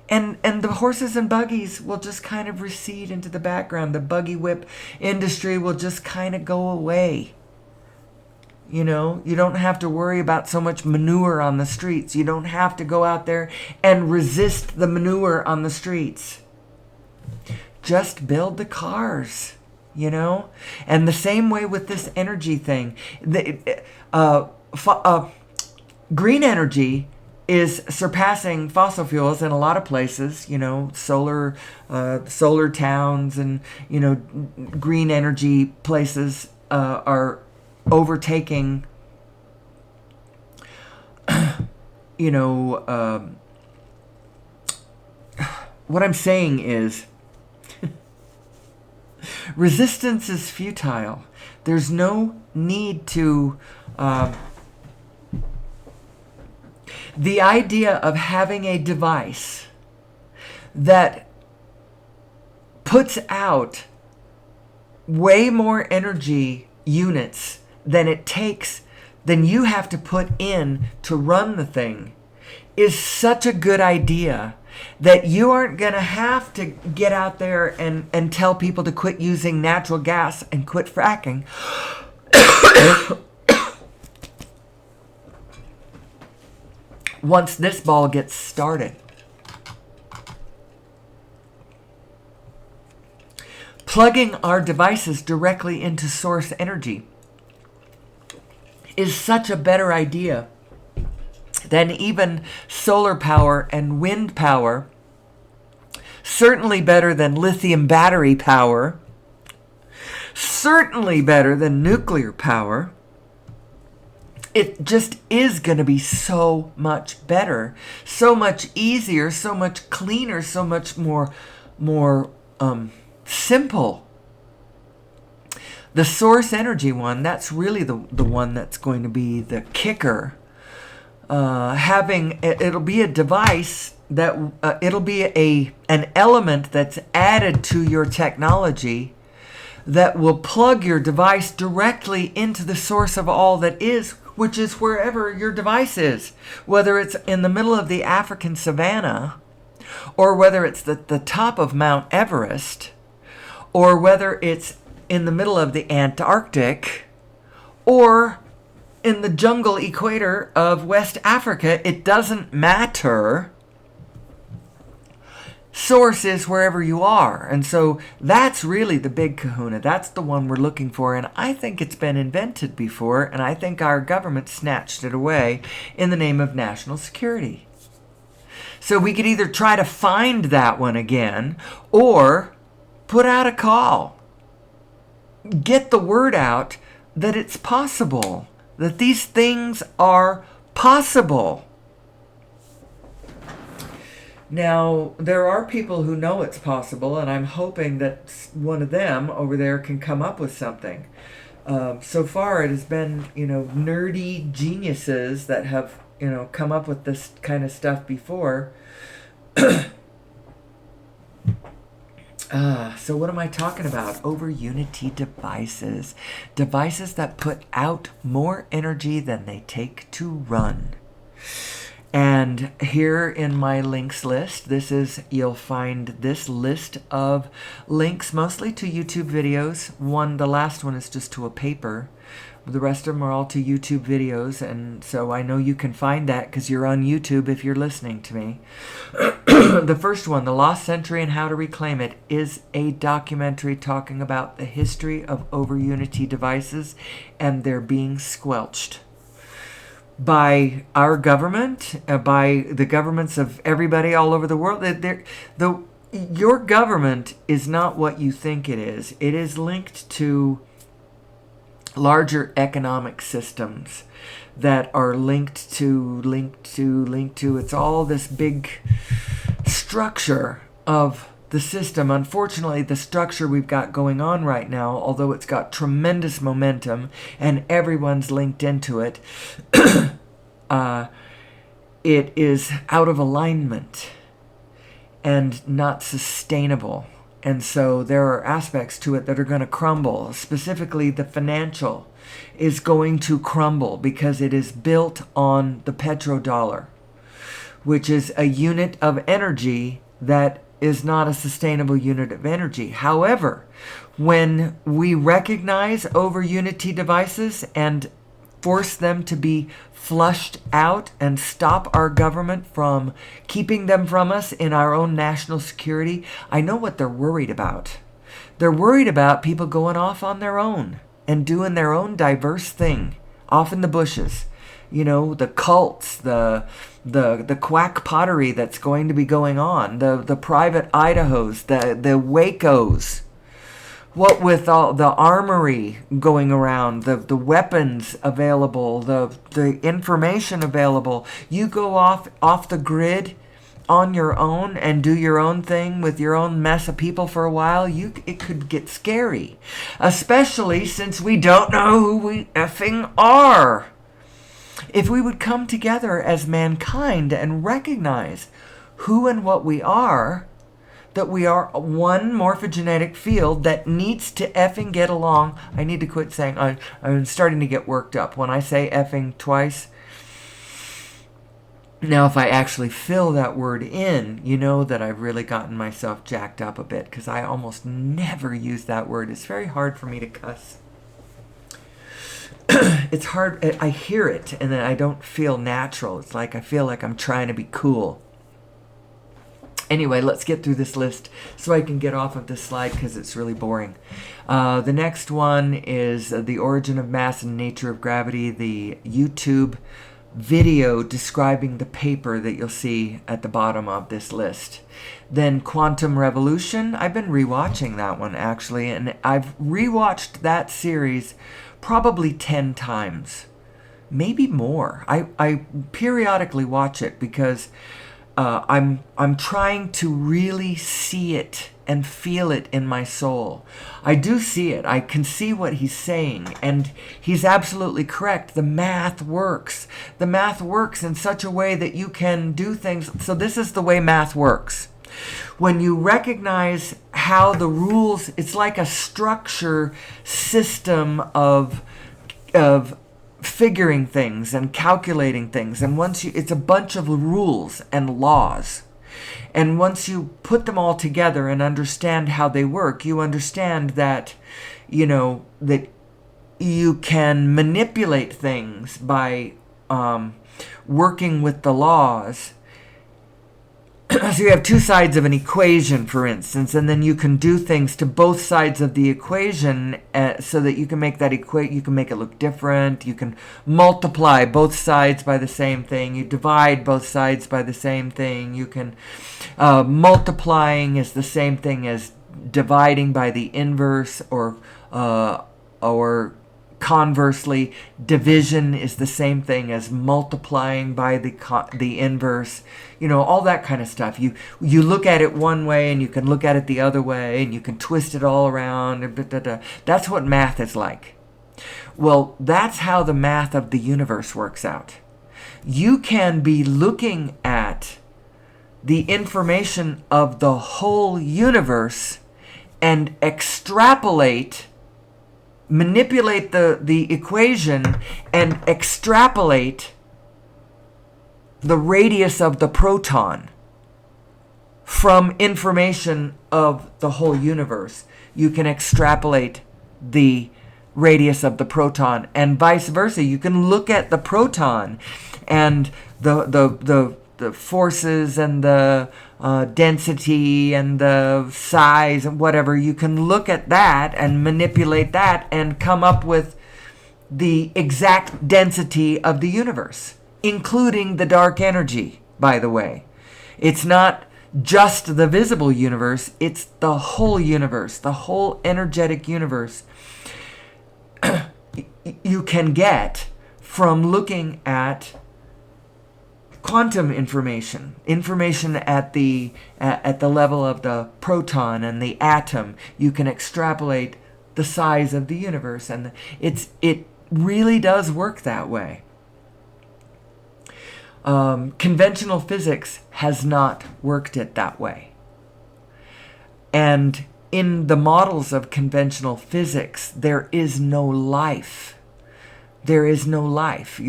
And the horses and buggies will just kind of recede into the background. The buggy whip industry will just kind of go away. You don't have to worry about so much manure on the streets. You don't have to go out there and resist the manure on the streets. Just build the cars, And the same way with this energy thing. Green energy is surpassing fossil fuels in a lot of places, solar towns and, green energy places are overtaking you know, what I'm saying is resistance is futile. There's no need to... the idea of having a device that puts out way more energy units than it takes, than you have to put in to run the thing, is such a good idea that you aren't going to have to get out there and tell people to quit using natural gas and quit fracking. Once this ball gets started. Plugging our devices directly into source energy is such a better idea than even solar power and wind power. Certainly better than lithium battery power. Certainly better than nuclear power. It just is going to be so much better, so much easier, so much cleaner, so much more simple. The source energy one, that's really the one that's going to be the kicker. It'll be a device that it'll be an element that's added to your technology that will plug your device directly into the source of all that is, which is wherever your device is, whether it's in the middle of the African savanna, or whether it's the top of Mount Everest, or whether it's in the middle of the Antarctic, or in the jungle equator of West Africa. It doesn't matter. Source is wherever you are. And so that's really the big kahuna. That's the one we're looking for. And I think it's been invented before, and I think our government snatched it away in the name of national security. So we could either try to find that one again, or put out a call. Get the word out that it's possible, that these things are possible. Now, there are people who know it's possible, and I'm hoping that one of them over there can come up with something. So far, it has been, nerdy geniuses that have, come up with this kind of stuff before. So what am I talking about? Over Unity devices. Devices that put out more energy than they take to run. And here in my links list, you'll find this list of links mostly to YouTube videos. The last one is just to a paper. The rest of them are all to YouTube videos, and so I know you can find that because you're on YouTube if you're listening to me. The first one, The Lost Century and How to Reclaim It, is a documentary talking about the history of over Unity devices and their being squelched by our government, by the governments of everybody all over the world. Your government is not what you think it is. It is linked to larger economic systems that are linked to. It's all this big structure of the system. Unfortunately, the structure we've got going on right now, although it's got tremendous momentum and everyone's linked into it, it is out of alignment and not sustainable. And so there are aspects to it that are going to crumble. Specifically, the financial is going to crumble because it is built on the petrodollar, which is a unit of energy that is not a sustainable unit of energy. However, when we recognize over Unity devices and force them to be flushed out and stop our government from keeping them from us in our own national security, I know what they're worried about. They're worried about people going off on their own and doing their own diverse thing off in the bushes. The cults, the quack pottery that's going to be going on, the private Idahos, the Wacos, What with all the armory going around, the weapons available, the information available, you go off the grid on your own and do your own thing with your own mess of people for a while, it could get scary. Especially since we don't know who we effing are. If we would come together as mankind and recognize who and what we are, that we are one morphogenetic field that needs to effing get along. I need to quit saying, I'm starting to get worked up when I say effing twice. Now, if I actually fill that word in, you know that I've really gotten myself jacked up a bit, because I almost never use that word. It's very hard for me to cuss. It's hard. I hear it, and then I don't feel natural. It's like I feel like I'm trying to be cool. Anyway, let's get through this list so I can get off of this slide because it's really boring. The next one is The Origin of Mass and Nature of Gravity, the YouTube video describing the paper that you'll see at the bottom of this list. Then Quantum Revolution. I've been rewatching that one, actually, and I've rewatched that series probably 10 times, maybe more. I periodically watch it because I'm trying to really see it and feel it in my soul. I do see it. I can see what he's saying, and he's absolutely correct. The math works. The math works in such a way that you can do things. So this is the way math works. When you recognize how the rules, it's like a structure system of figuring things and calculating things, and it's a bunch of rules and laws, and once you put them all together and understand how they work, you understand that that you can manipulate things by working with the laws. So you have two sides of an equation, for instance, and then you can do things to both sides of the equation so that you can make that you can make it look different. You can multiply both sides by the same thing. You divide both sides by the same thing. You can multiplying is the same thing as dividing by the inverse, or conversely, division is the same thing as multiplying by the inverse. All that kind of stuff. You look at it one way and you can look at it the other way, and you can twist it all around. That's what math is like. Well, that's how the math of the universe works out. You can be looking at the information of the whole universe and manipulate the equation and extrapolate the radius of the proton from information of the whole universe. You can extrapolate the radius of the proton, and vice versa. You can look at the proton and the forces and the density and the size and whatever. You can look at that and manipulate that and come up with the exact density of the universe, including the dark energy, by the way. It's not just the visible universe, it's the whole universe, the whole energetic universe you can get from looking at quantum information at the level of the proton and the atom. You can extrapolate the size of the universe, and it really does work that way. Conventional physics has not worked it that way. And in the models of conventional physics, there is no life. There is no life.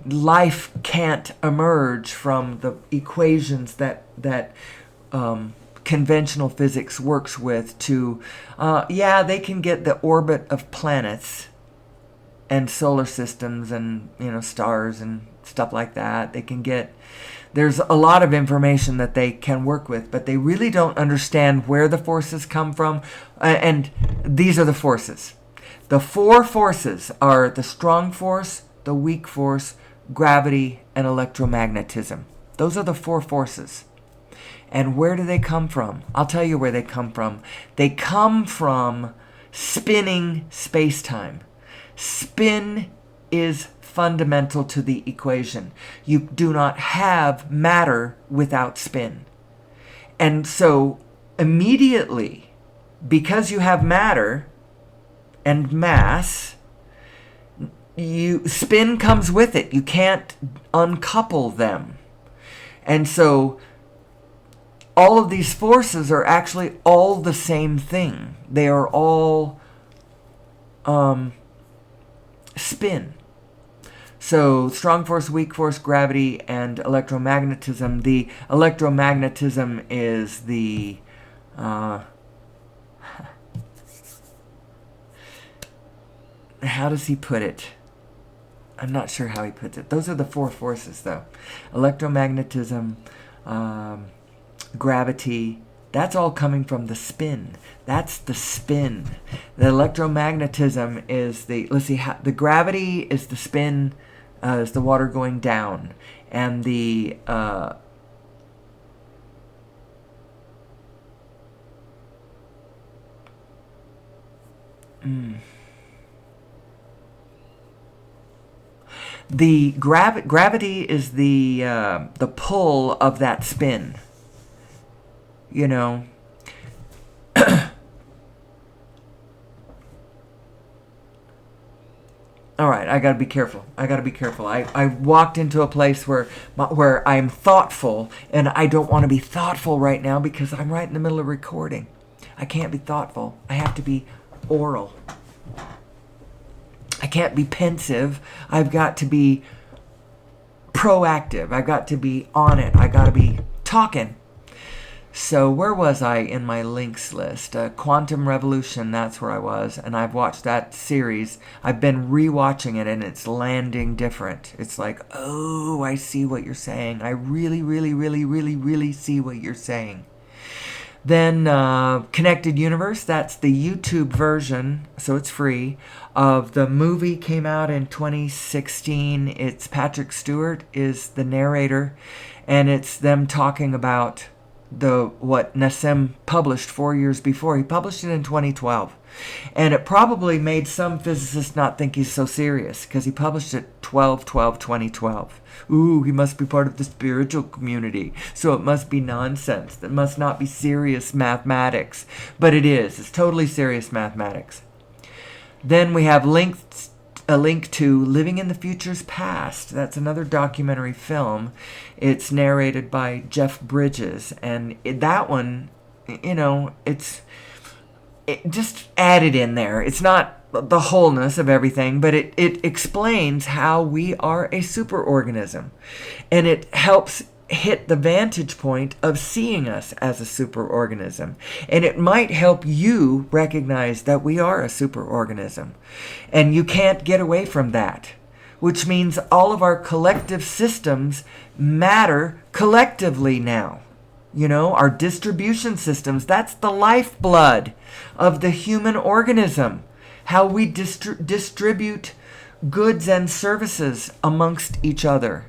Life can't emerge from the equations that conventional physics works with to, they can get the orbit of planets and solar systems and, stars and stuff like that. There's a lot of information that they can work with, but they really don't understand where the forces come from. And these are the forces. The four forces are the strong force, the weak force, gravity, and electromagnetism. Those are the four forces. And where do they come from? I'll tell you where they come from. They come from spinning space-time. Spin is fundamental to the equation. You do not have matter without spin. And so immediately, because you have matter and mass, spin comes with it. You can't uncouple them. And so all of these forces are actually all the same thing. They are all spin. So strong force, weak force, gravity, and electromagnetism. The electromagnetism is the how does he put it? I'm not sure how he puts it. Those are the four forces, though. Electromagnetism, gravity, that's all coming from the spin. That's the spin. The electromagnetism is the, let's see, the gravity is the spin, is the water going down. And the the gravity is the pull of that spin. You know. All right, I gotta be careful. I walked into a place where I'm thoughtful, and I don't want to be thoughtful right now because I'm right in the middle of recording. I can't be thoughtful. I have to be oral. I can't be pensive. I've got to be proactive. I've got to be on it. I got to be talking. So where was I in my links list? Quantum Revolution, that's where I was. And I've watched that series. I've been rewatching it, and it's landing different. It's like, oh, I see what you're saying. I really, really, really, really, really see what you're saying. Then Connected Universe, that's the YouTube version, so it's free, of the movie. Came out in 2016. It's Patrick Stewart is the narrator, and it's them talking about what Nassim published 4 years before. He published it in 2012. And it probably made some physicists not think he's so serious, because he published it 12/12/2012. Ooh, he must be part of the spiritual community, so it must be nonsense. That must not be serious mathematics. But it is. It's totally serious mathematics. Then we have a link to Living in the Future's Past. That's another documentary film. It's narrated by Jeff Bridges. And that one, it just added in there. It's not the wholeness of everything, but it explains how we are a superorganism. And it helps hit the vantage point of seeing us as a superorganism. And it might help you recognize that we are a superorganism. And you can't get away from that. Which means all of our collective systems matter collectively now. Our distribution systems, that's the lifeblood of the human organism. How we distribute goods and services amongst each other,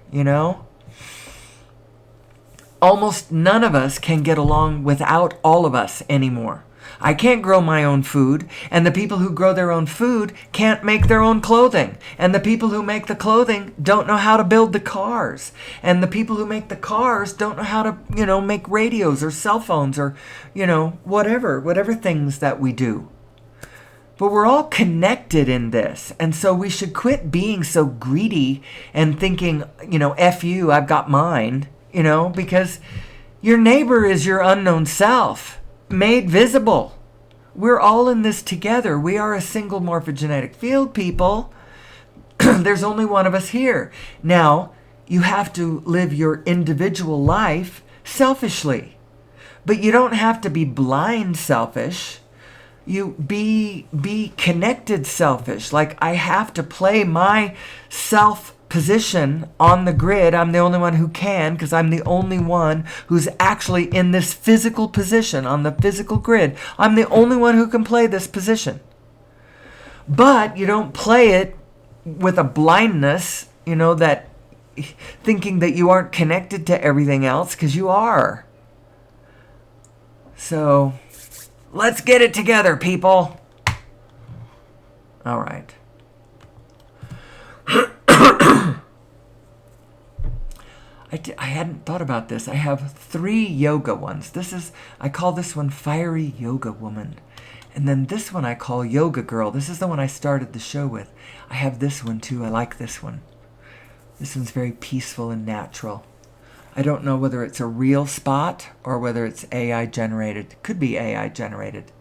Almost none of us can get along without all of us anymore. I can't grow my own food, and the people who grow their own food can't make their own clothing. And the people who make the clothing don't know how to build the cars. And the people who make the cars don't know how to, make radios or cell phones or, whatever things that we do. But we're all connected in this. And so we should quit being so greedy and thinking, F you, I've got mine, because your neighbor is your unknown self, made visible. We're all in this together. We are a single morphogenetic field, people. There's only one of us here. Now, you have to live your individual life selfishly. But you don't have to be blind selfish. You be connected selfish. Like, I have to play my self position on the grid. I'm the only one who can, because I'm the only one who's actually in this physical position on the physical grid. I'm the only one who can play this position. But you don't play it with a blindness, that thinking that you aren't connected to everything else, because you are. So let's get it together, people. All right. I hadn't thought about this. I have 3 yoga ones. I call this one Fiery Yoga Woman. And then this one I call Yoga Girl. This is the one I started the show with. I have this one too. I like this one. This one's very peaceful and natural. I don't know whether it's a real spot or whether it's AI generated. Could be AI generated.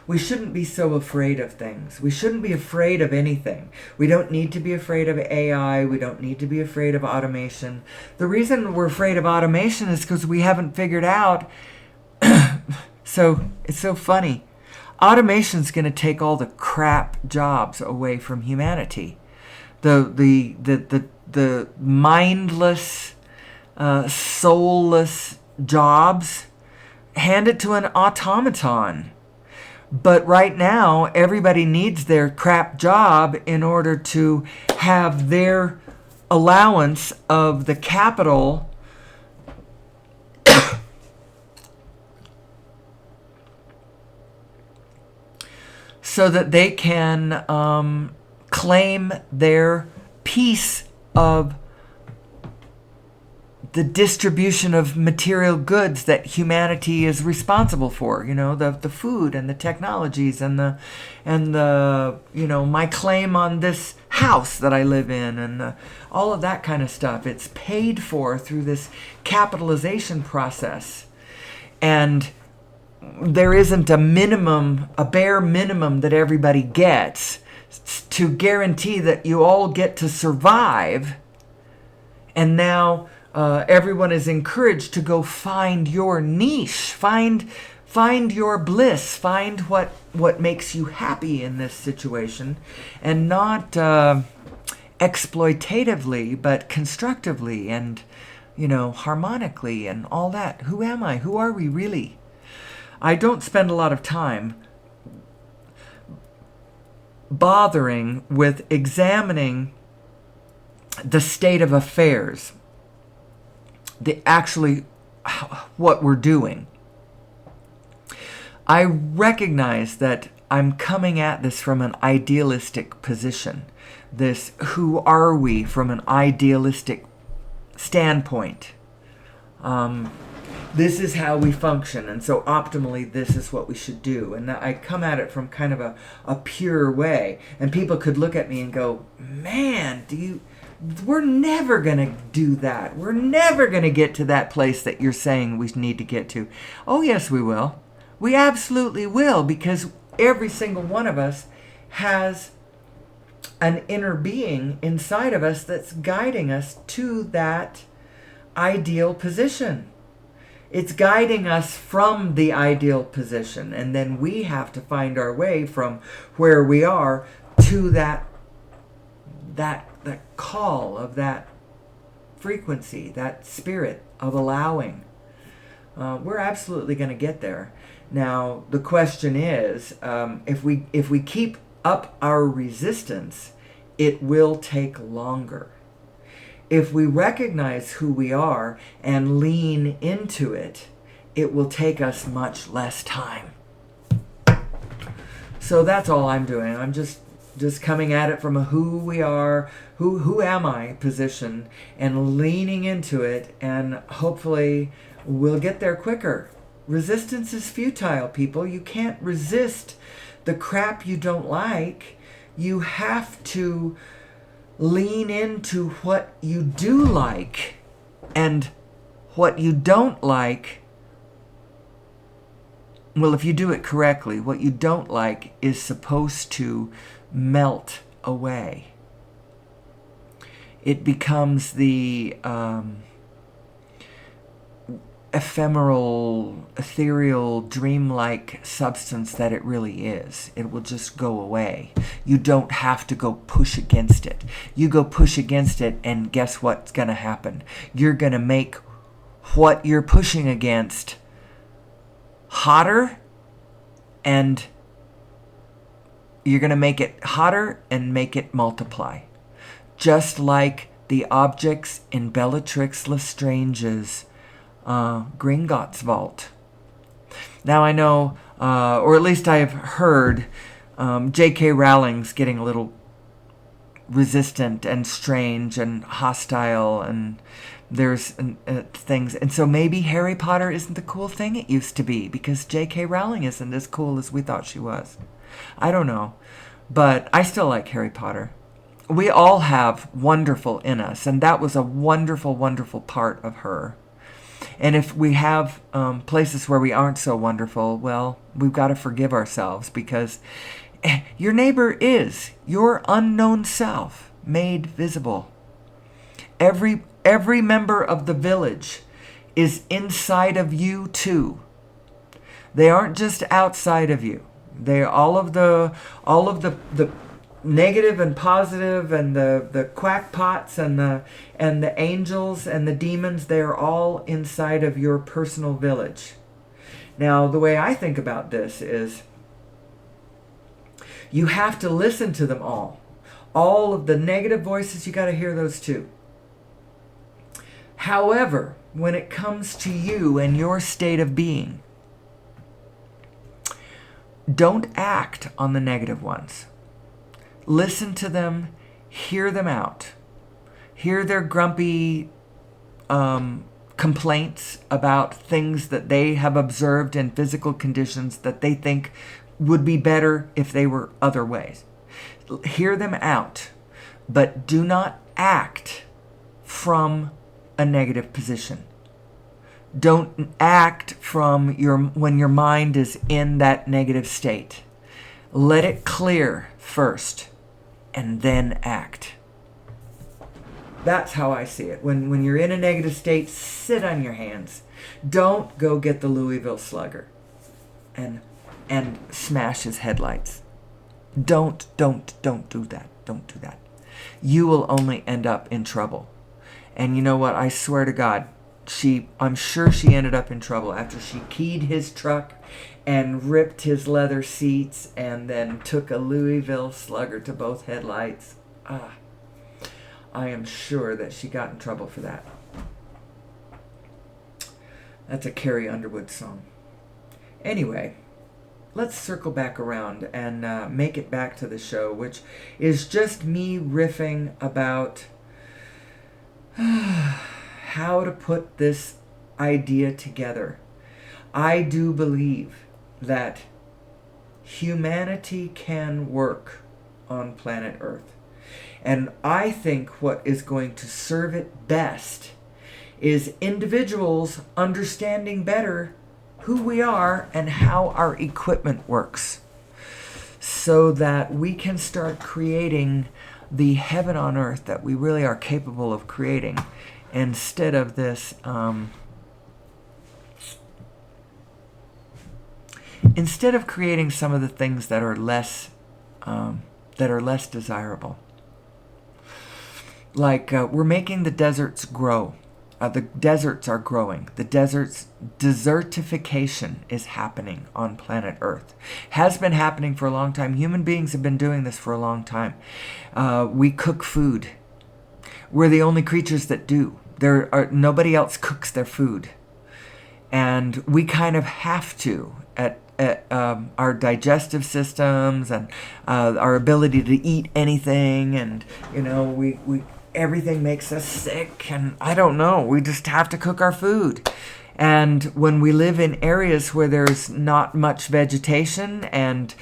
We shouldn't be so afraid of things. We shouldn't be afraid of anything. We don't need to be afraid of AI. We don't need to be afraid of automation. The reason we're afraid of automation is because we haven't figured out. So it's so funny. Automation's going to take all the crap jobs away from humanity. The mindless, soulless jobs, hand it to an automaton. But right now, everybody needs their crap job in order to have their allowance of the capital so that they can claim their piece of the distribution of material goods that humanity is responsible for. You know, the food and the technologies and the my claim on this house that I live in and all of that kind of stuff. It's paid for through this capitalization process. And there isn't a bare minimum that everybody gets to guarantee that you all get to survive. And now everyone is encouraged to go find your niche, find your bliss, find what makes you happy in this situation, and not exploitatively, but constructively and harmonically and all that. Who am I? Who are we really? I don't spend a lot of time bothering with examining the state of affairs, what we're doing. I recognize that I'm coming at this from an idealistic position. This who are we from an idealistic standpoint. This is how we function, and so optimally this is what we should do. And I come at it from kind of a pure way. And people could look at me and go, man, we're never going to do that. We're never going to get to that place that you're saying we need to get to. Oh, yes, we will. We absolutely will, because every single one of us has an inner being inside of us that's guiding us to that ideal position. It's guiding us from the ideal position, and then we have to find our way from where we are to that call of that frequency, that spirit of allowing. We're absolutely going to get there. Now, the question is, if we keep up our resistance, it will take longer. If we recognize who we are and lean into it, it will take us much less time. So that's all I'm doing. I'm just coming at it from a who we are, who am I position, and leaning into it, and hopefully we'll get there quicker. Resistance is futile, people. You can't resist the crap you don't like. You have to lean into what you do like, and what you don't like, well, if you do it correctly, what you don't like is supposed to melt away. It becomes the ephemeral, ethereal, dreamlike substance that it really is. It will just go away. You don't have to go push against it. You go push against it, and guess what's going to happen? You're going to make what you're pushing against hotter, and you're going to make it hotter and make it multiply. Just like the objects in Bellatrix Lestrange's Gringotts vault. Now I know or at least I have heard J.K. Rowling's getting a little resistant and strange and hostile, and there's things. And so maybe Harry Potter isn't the cool thing it used to be because J.K. Rowling isn't as cool as we thought she was. I don't know. But I still like Harry Potter. We all have wonderful in us, and that was a wonderful, wonderful part of her. And if we have places where we aren't so wonderful, well, we've got to forgive ourselves, because your neighbor is your unknown self made visible. Every member of the village is inside of you too. They aren't just outside of you. They all of the negative and positive and the quackpots and the angels and the demons, they are all inside of your personal village. Now, the way I think about this is you have to listen to them all. All of the negative voices, you got to hear those too. However, when it comes to you and your state of being, don't act on the negative ones. Listen to them, hear them out. Hear their grumpy complaints about things that they have observed in physical conditions that they think would be better if they were other ways. Hear them out, but do not act from a negative position. Don't act from when your mind is in that negative state. Let it clear first, and then act. That's how I see it. When you're in a negative state, sit on your hands. Don't go get the Louisville Slugger and smash his headlights. Don't do that. Don't do that. You will only end up in trouble. And you know what? I swear to God, I'm sure she ended up in trouble after she keyed his truck and ripped his leather seats and then took a Louisville Slugger to both headlights. I am sure that she got in trouble for that. That's a Carrie Underwood song. Anyway, let's circle back around and make it back to the show, which is just me riffing about how to put this idea together. I do believe that humanity can work on planet Earth. And I think what is going to serve it best is individuals understanding better who we are and how our equipment works, so that we can start creating the heaven on earth that we really are capable of creating, instead of this instead of creating some of the things that are less desirable. Like we're making the deserts grow. The deserts are growing. Desertification is happening on planet Earth. Has been happening for a long time. Human beings have been doing this for a long time. We cook food. We're the only creatures that do. Nobody else cooks their food. And we kind of have to at our digestive systems and our ability to eat anything, and we everything makes us sick, and I don't know, we just have to cook our food. And when we live in areas where there's not much vegetation and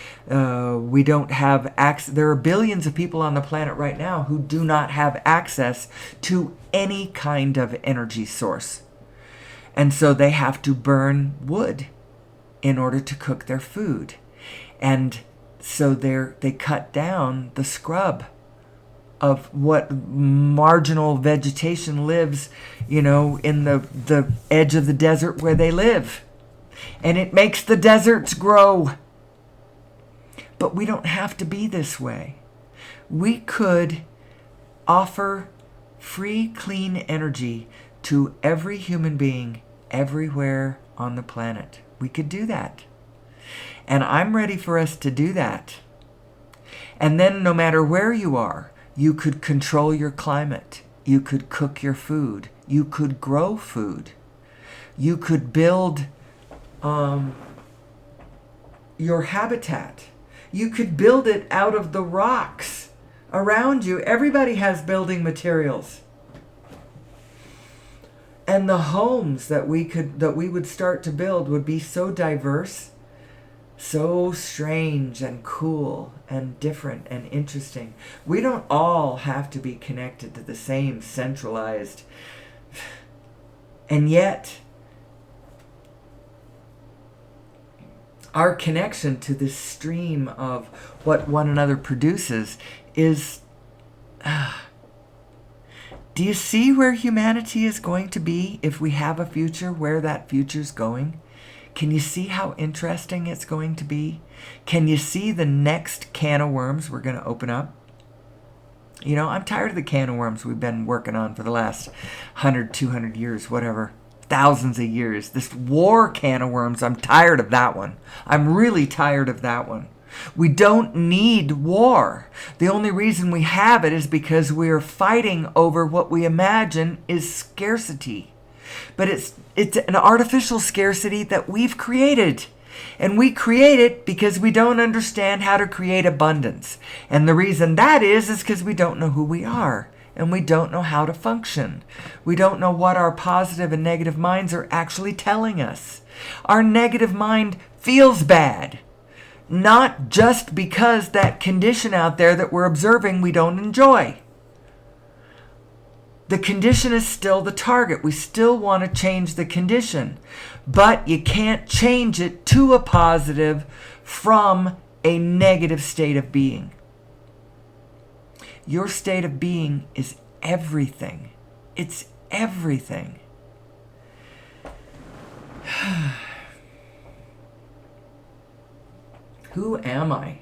we don't have access, there are billions of people on the planet right now who do not have access to any kind of energy source. And so they have to burn wood in order to cook their food. And so they cut down the scrub of what marginal vegetation lives, in the edge of the desert where they live. And it makes the deserts grow. But we don't have to be this way. We could offer free, clean energy to every human being everywhere on the planet. We could do that. And I'm ready for us to do that. And then no matter where you are, you could control your climate. You could cook your food. You could grow food. You could build your habitat. You could build it out of the rocks around you. Everybody has building materials. And the homes that we would start to build would be so diverse, so strange and cool and different and interesting. We don't all have to be connected to the same centralized. And yet, our connection to this stream of what one another produces is... do you see where humanity is going to be if we have a future, where that future's going? Can you see how interesting it's going to be? Can you see the next can of worms we're going to open up? You know, I'm tired of the can of worms we've been working on for the last 100, 200 years, whatever. Thousands of years. This war can of worms, I'm tired of that one. I'm really tired of that one. We don't need war. The only reason we have it is because we are fighting over what we imagine is scarcity. But it's an artificial scarcity that we've created. And we create it because we don't understand how to create abundance. And the reason that is because we don't know who we are. And we don't know how to function. We don't know what our positive and negative minds are actually telling us. Our negative mind feels bad. Not just because that condition out there that we're observing we don't enjoy. The condition is still the target. We still want to change the condition. But you can't change it to a positive from a negative state of being. Your state of being is everything. It's everything. Who am I?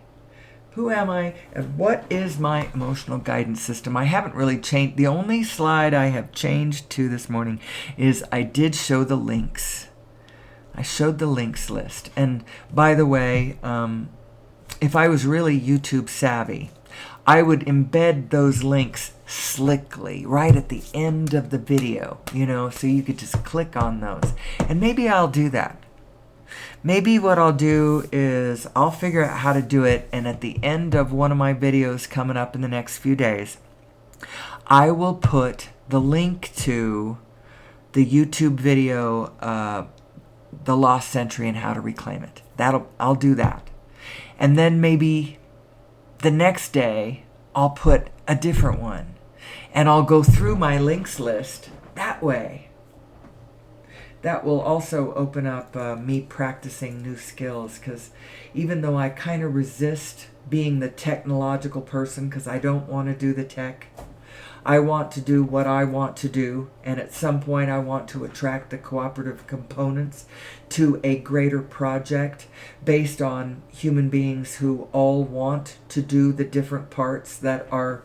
Who am I, and what is my emotional guidance system? I haven't really changed. The only slide I have changed to this morning is I did show the links. I showed the links list. And by the way, if I was really YouTube savvy, I would embed those links slickly right at the end of the video, so you could just click on those. And maybe I'll do that. Maybe what I'll do is I'll figure out how to do it, and at the end of one of my videos coming up in the next few days, I will put the link to the YouTube video, The Lost Century and How to Reclaim It. I'll do that. And then maybe the next day, I'll put a different one. And I'll go through my links list that way. That will also open up me practicing new skills, because even though I kind of resist being the technological person because I don't want to do the tech, I want to do what I want to do, and at some point I want to attract the cooperative components to a greater project based on human beings who all want to do the different parts that are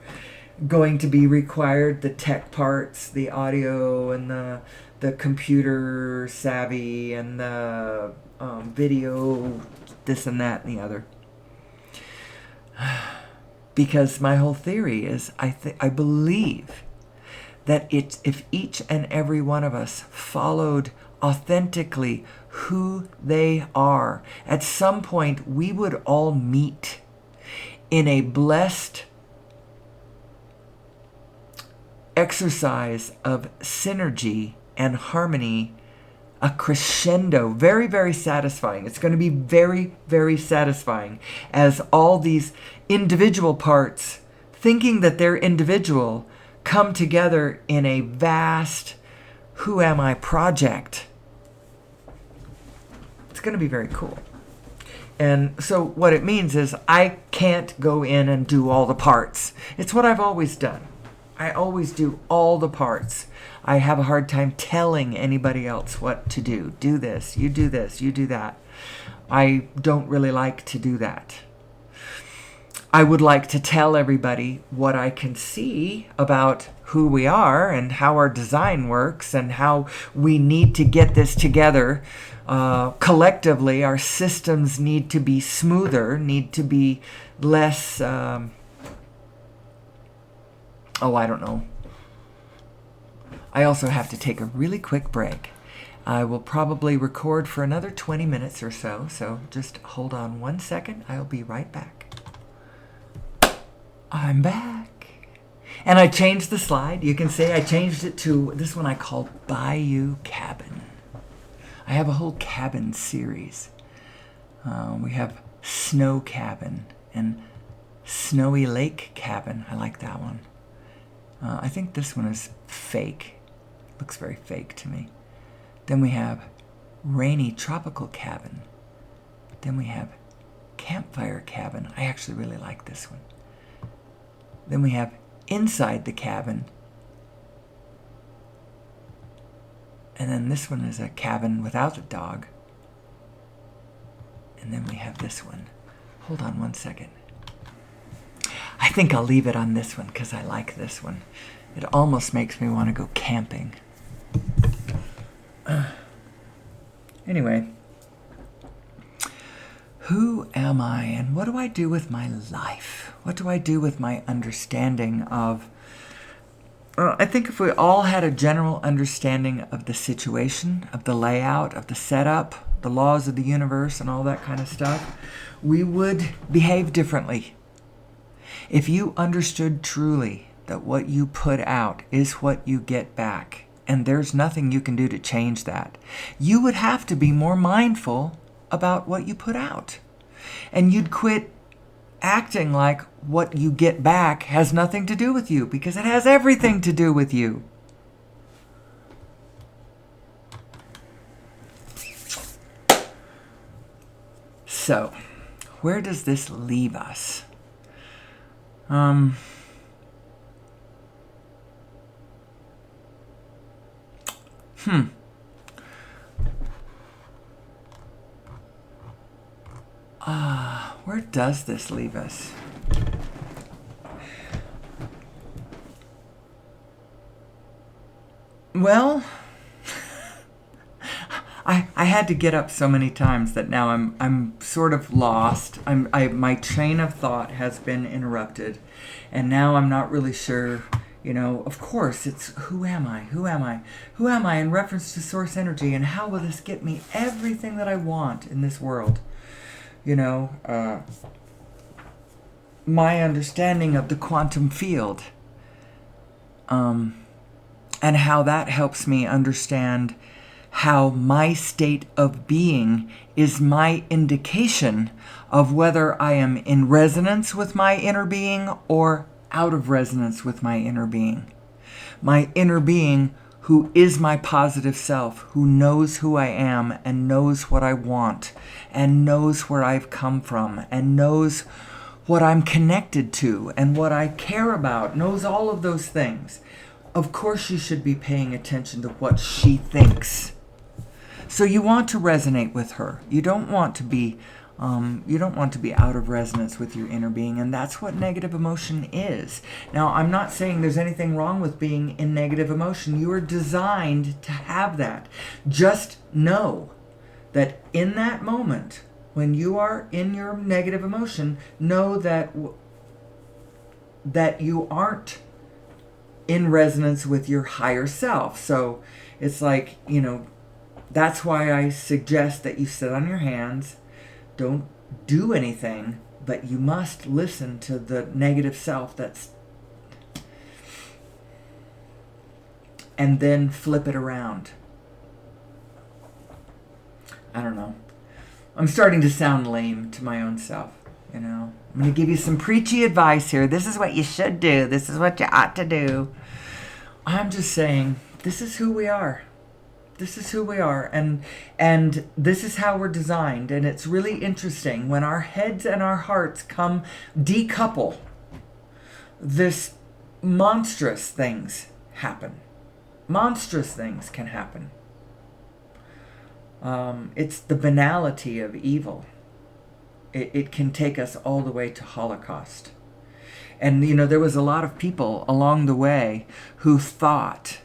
going to be required, the tech parts, the audio and the computer savvy and the video, this and that and the other. Because my whole theory is, I believe that if each and every one of us followed authentically who they are, at some point we would all meet in a blessed exercise of synergy and harmony, a crescendo, very, very satisfying. It's going to be very, very satisfying as all these individual parts, thinking that they're individual, come together in a vast who am I project. It's going to be very cool. And so what it means is I can't go in and do all the parts. It's what I've always done. I always do all the parts. I have a hard time telling anybody else what to do. Do this, you do that. I don't really like to do that. I would like to tell everybody what I can see about who we are and how our design works and how we need to get this together. Collectively, our systems need to be smoother, need to be less, I don't know. I also have to take a really quick break. I will probably record for another 20 minutes or so, so just hold on 1 second. I'll be right back. I'm back. And I changed the slide. You can see I changed it to this one I call Bayou Cabin. I have a whole cabin series. We have Snow Cabin and Snowy Lake Cabin. I like that one. I think this one is fake. Looks very fake to me. Then we have Rainy Tropical Cabin. Then we have Campfire Cabin. I actually really like this one. Then we have Inside the Cabin. And then this one is a cabin without a dog. And then we have this one. Hold on 1 second. I think I'll leave it on this one because I like this one. It almost makes me want to go camping. Anyway, who am I and what do I do with my life? What do I do with my understanding of... I think if we all had a general understanding of the situation, of the layout, of the setup, the laws of the universe and all that kind of stuff, we would behave differently. If you understood truly that what you put out is what you get back, and there's nothing you can do to change that, you would have to be more mindful about what you put out. And you'd quit acting like what you get back has nothing to do with you, because it has everything to do with you. So, where does this leave us? Where does this leave us? Well, I had to get up so many times that now I'm sort of lost. My train of thought has been interrupted, and now I'm not really sure. You know, of course, it's who am I? Who am I? Who am I in reference to source energy, and how will this get me everything that I want in this world? You know, my understanding of the quantum field, and how that helps me understand how my state of being is my indication of whether I am in resonance with my inner being or out of resonance with my inner being. My inner being, who is my positive self, who knows who I am and knows what I want and knows where I've come from and knows what I'm connected to and what I care about, knows all of those things. Of course you should be paying attention to what she thinks. So you want to resonate with her. You don't want to be out of resonance with your inner being, and that's what negative emotion is. Now, I'm not saying there's anything wrong with being in negative emotion. You are designed to have that. Just know that in that moment, when you are in your negative emotion, know that you aren't in resonance with your higher self. So it's like, that's why I suggest that you sit on your hands. Don't do anything, but you must listen to the negative self and then flip it around. I don't know. I'm starting to sound lame to my own self, I'm going to give you some preachy advice here. This is what you should do. This is what you ought to do. I'm just saying, this is who we are. This is who we are, and this is how we're designed, and it's really interesting. When our heads and our hearts decouple, this monstrous things happen. Monstrous things can happen. It's the banality of evil. It can take us all the way to Holocaust. And, there was a lot of people along the way who thought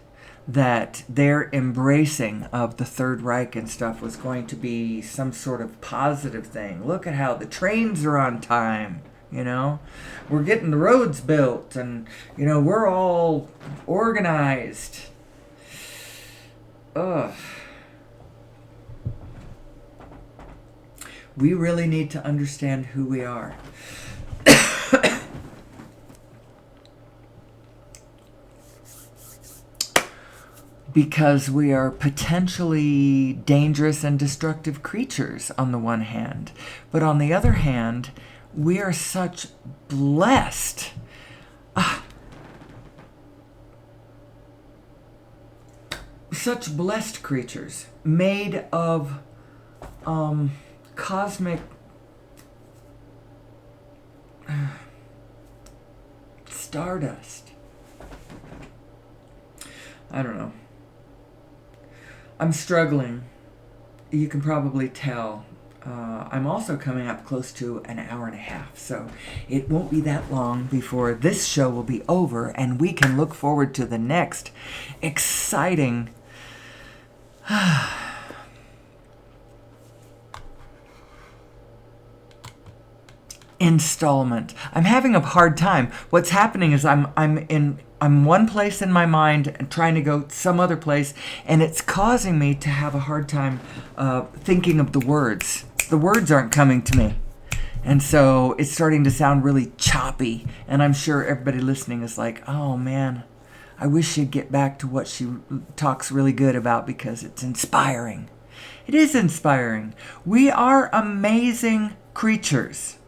that their embracing of the Third Reich and stuff was going to be some sort of positive thing. Look at how the trains are on time, We're getting the roads built, and, we're all organized. Ugh. We really need to understand who we are. Because we are potentially dangerous and destructive creatures on the one hand. But on the other hand, we are such blessed. Such blessed creatures made of cosmic stardust. I don't know. I'm struggling. You can probably tell. I'm also coming up close to an hour and a half, so it won't be that long before this show will be over and we can look forward to the next exciting installment. I'm having a hard time. What's happening is I'm one place in my mind and trying to go some other place, and it's causing me to have a hard time thinking of the words. The words aren't coming to me. And so it's starting to sound really choppy, and I'm sure everybody listening is like, oh man, I wish she'd get back to what she talks really good about because it's inspiring. It is inspiring. We are amazing creatures.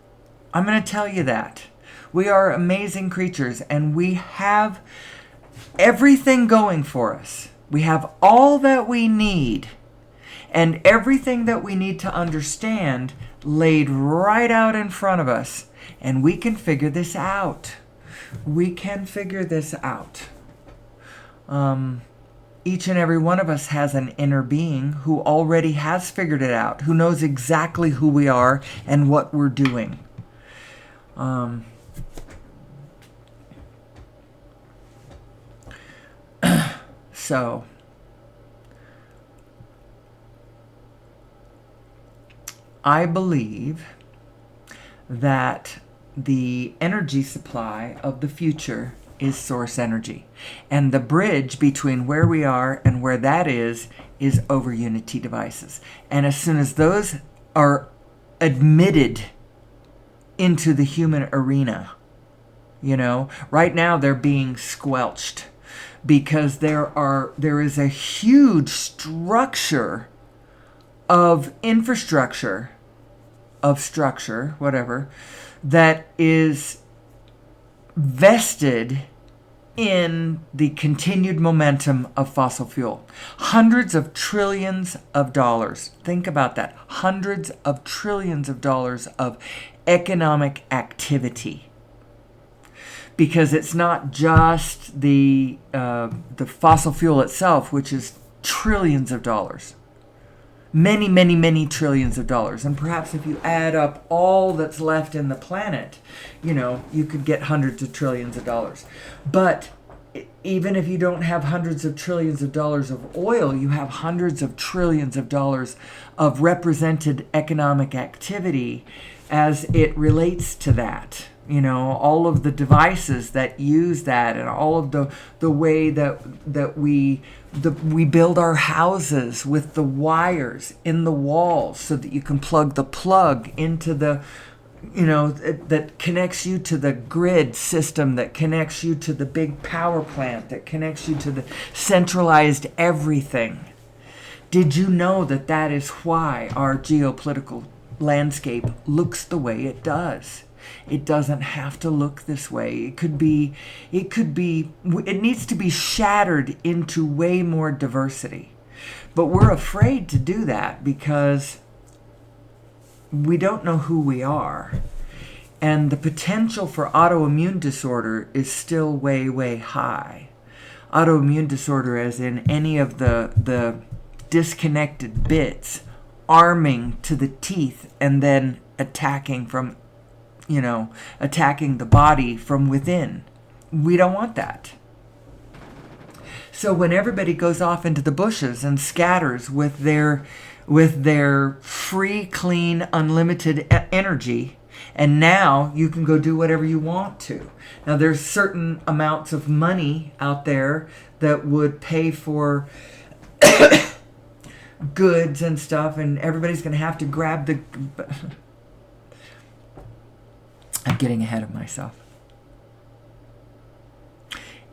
I'm going to tell you that. We are amazing creatures, and we have everything going for us. We have all that we need, and everything that we need to understand laid right out in front of us, and we can figure this out. We can figure this out. Each and every one of us has an inner being who already has figured it out, who knows exactly who we are and what we're doing. So, I believe that the energy supply of the future is source energy. And the bridge between where we are and where that is over Unity devices. And as soon as those are admitted into the human arena, right now they're being squelched because there is a huge structure of infrastructure, of structure, whatever, that is vested in the continued momentum of fossil fuel. Hundreds of trillions of dollars. Think about that. Hundreds of trillions of dollars of economic activity. Because it's not just the fossil fuel itself, which is trillions of dollars. Many, many, many trillions of dollars. And perhaps if you add up all that's left in the planet, you could get hundreds of trillions of dollars. But even if you don't have hundreds of trillions of dollars of oil, you have hundreds of trillions of dollars of represented economic activity as it relates to that. All of the devices that use that, and all of the way that we build our houses with the wires in the walls so that you can plug the plug into the, that connects you to the grid system, that connects you to the big power plant, that connects you to the centralized everything. Did you know that is why our geopolitical landscape looks the way it does? It doesn't have to look this way. It needs to be shattered into way more diversity. But we're afraid to do that because we don't know who we are. And the potential for autoimmune disorder is still way, way high. Autoimmune disorder as in any of the disconnected bits arming to the teeth and then attacking the body from within. We don't want that. So when everybody goes off into the bushes and scatters with their free, clean, unlimited energy, and now you can go do whatever you want to. Now there's certain amounts of money out there that would pay for goods and stuff, and everybody's going to have to grab the... I'm getting ahead of myself.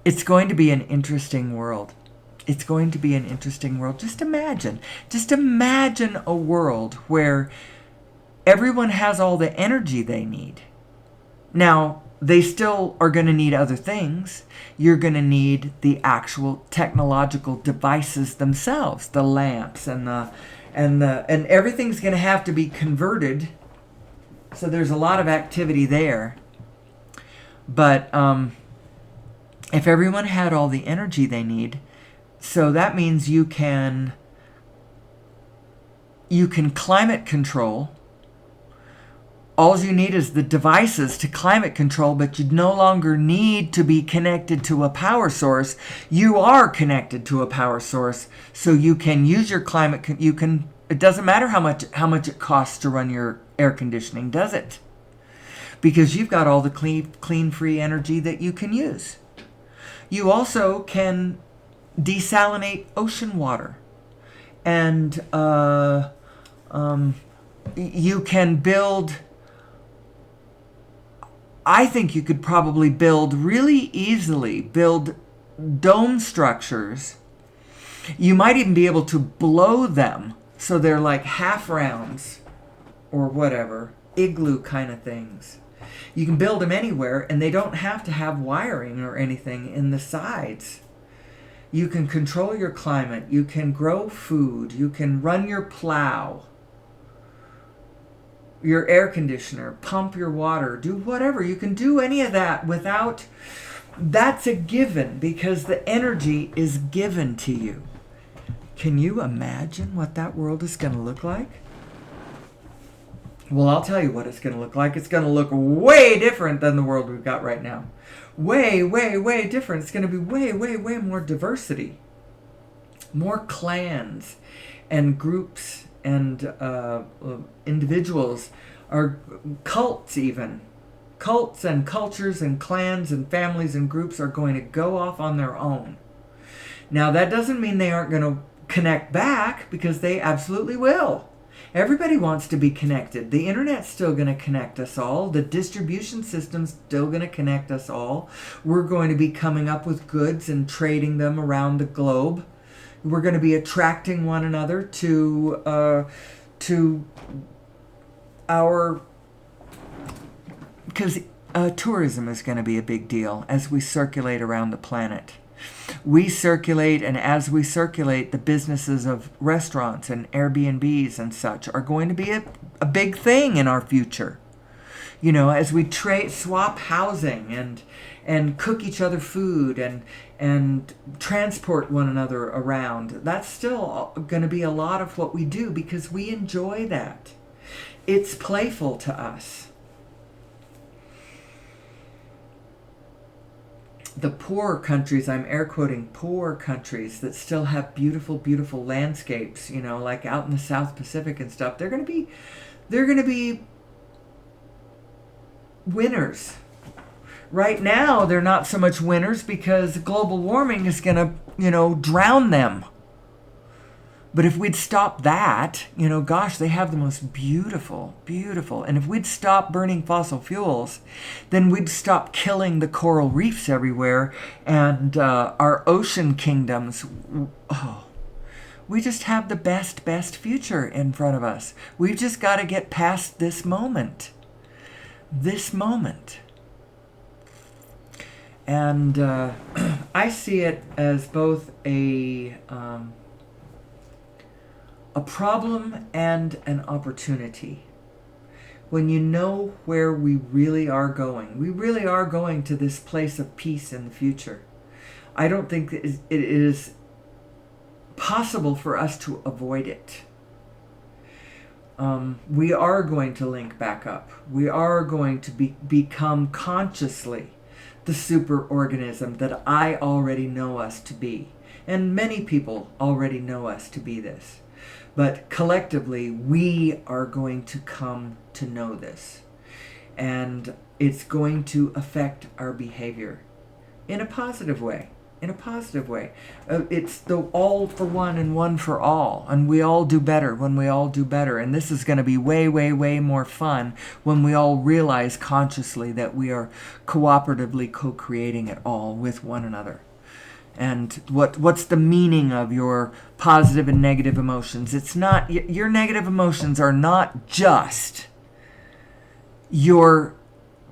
It's going to be an interesting world. It's going to be an interesting world. Just imagine a world where everyone has all the energy they need. Now, they still are going to need other things. You're going to need the actual technological devices themselves, the lamps and everything's going to have to be converted. So there's a lot of activity there. But if everyone had all the energy they need, so that means you can climate control. All you need is the devices to climate control, but you no longer need to be connected to a power source. You are connected to a power source, so you can use your climate. It doesn't matter how much it costs to run your air conditioning, does it? Because you've got all the clean free energy that you can use. You also can desalinate ocean water, and you can build... I think you could probably really easily build dome structures. You might even be able to blow them so they're like half rounds or whatever, igloo kind of things. You can build them anywhere, and they don't have to have wiring or anything in the sides. You can control your climate. You can grow food. You can run your plow, your air conditioner, pump your water, do whatever. You can do any of that without... That's a given, because the energy is given to you. Can you imagine what that world is going to look like? Well, I'll tell you what it's going to look like. It's going to look way different than the world we've got right now. Way, way, way different. It's going to be way, way, way more diversity. More clans and groups and individuals, or cults even. Cults and cultures and clans and families and groups are going to go off on their own. Now, that doesn't mean they aren't going to connect back, because they absolutely will. Everybody wants to be connected. The internet's still going to connect us all. The distribution system's still going to connect us all. We're going to be coming up with goods and trading them around the globe. We're going to be attracting one another to our... Because tourism is going to be a big deal as we circulate around the planet. We circulate, and as we circulate, the businesses of restaurants and Airbnbs and such are going to be a big thing in our future. You know, as we swap housing and cook each other food and transport one another around. That's still going to be a lot of what we do, because we enjoy that. It's playful to us. The poor countries, I'm air quoting poor countries, that still have beautiful, beautiful landscapes, you know, like out in the South Pacific and stuff, they're going to be winners. Right now, they're not so much winners, because global warming is going to, you know, drown them. But if we'd stop that, you know, gosh, they have the most beautiful, beautiful. And if we'd stop burning fossil fuels, then we'd stop killing the coral reefs everywhere, and our ocean kingdoms. Oh, we just have the best future in front of us. We've just got to get past this moment. This moment. And I see it as both a problem and an opportunity. When you know where we really are going to this place of peace in the future. I don't think it is possible for us to avoid it. We are going to link back up. We are going to become consciously the superorganism that I already know us to be. And many people already know us to be this. But collectively, we are going to come to know this. And it's going to affect our behavior in a positive way. in a positive way. It's the all for one and one for all. And we all do better when we all do better. And this is going to be way, way, way more fun when we all realize consciously that we are cooperatively co-creating it all with one another. And what's the meaning of your positive and negative emotions? It's not, your negative emotions are not just your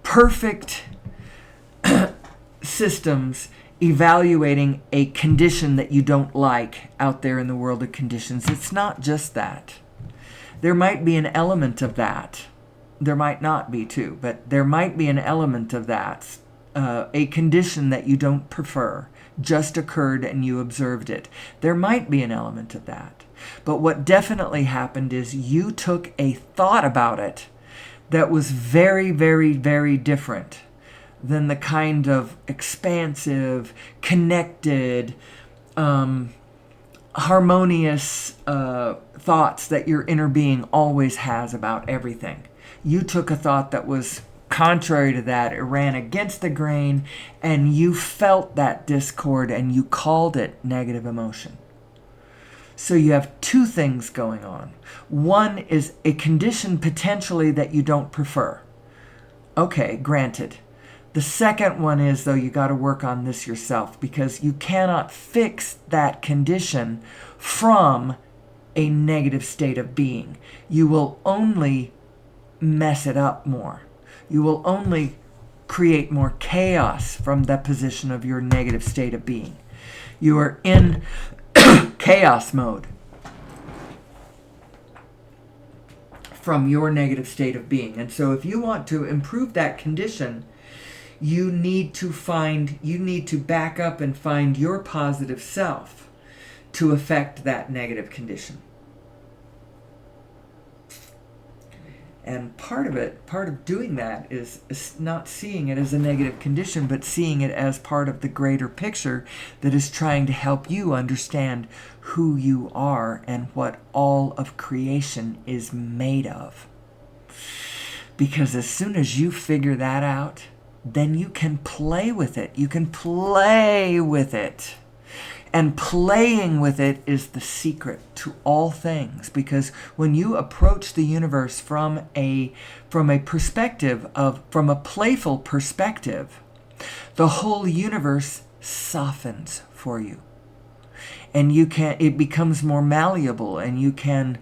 perfect systems evaluating a condition that you don't like out there in the world of conditions. It's not just that. There might be an element of that. There might not be too, but there might be an element of that. A condition that you don't prefer just occurred and you observed it. There might be an element of that. But what definitely happened is you took a thought about it that was very, very, very different than the kind of expansive, connected, harmonious thoughts that your inner being always has about everything. You took a thought that was contrary to that. It ran against the grain, and you felt that discord, and you called it negative emotion. So you have two things going on. One is a condition potentially that you don't prefer. Okay, granted. The second one is, though, you got to work on this yourself, because you cannot fix that condition from a negative state of being. You will only mess it up more. You will only create more chaos from the position of your negative state of being. You are in chaos mode from your negative state of being. And so if you want to improve that condition, you need to back up and find your positive self to affect that negative condition. And part of doing that is not seeing it as a negative condition, but seeing it as part of the greater picture that is trying to help you understand who you are and what all of creation is made of. Because as soon as you figure that out, then you can play with it. You can play with it. And playing with it is the secret to all things, because when you approach the universe from a perspective from a playful perspective, the whole universe softens for you. And it becomes more malleable, and you can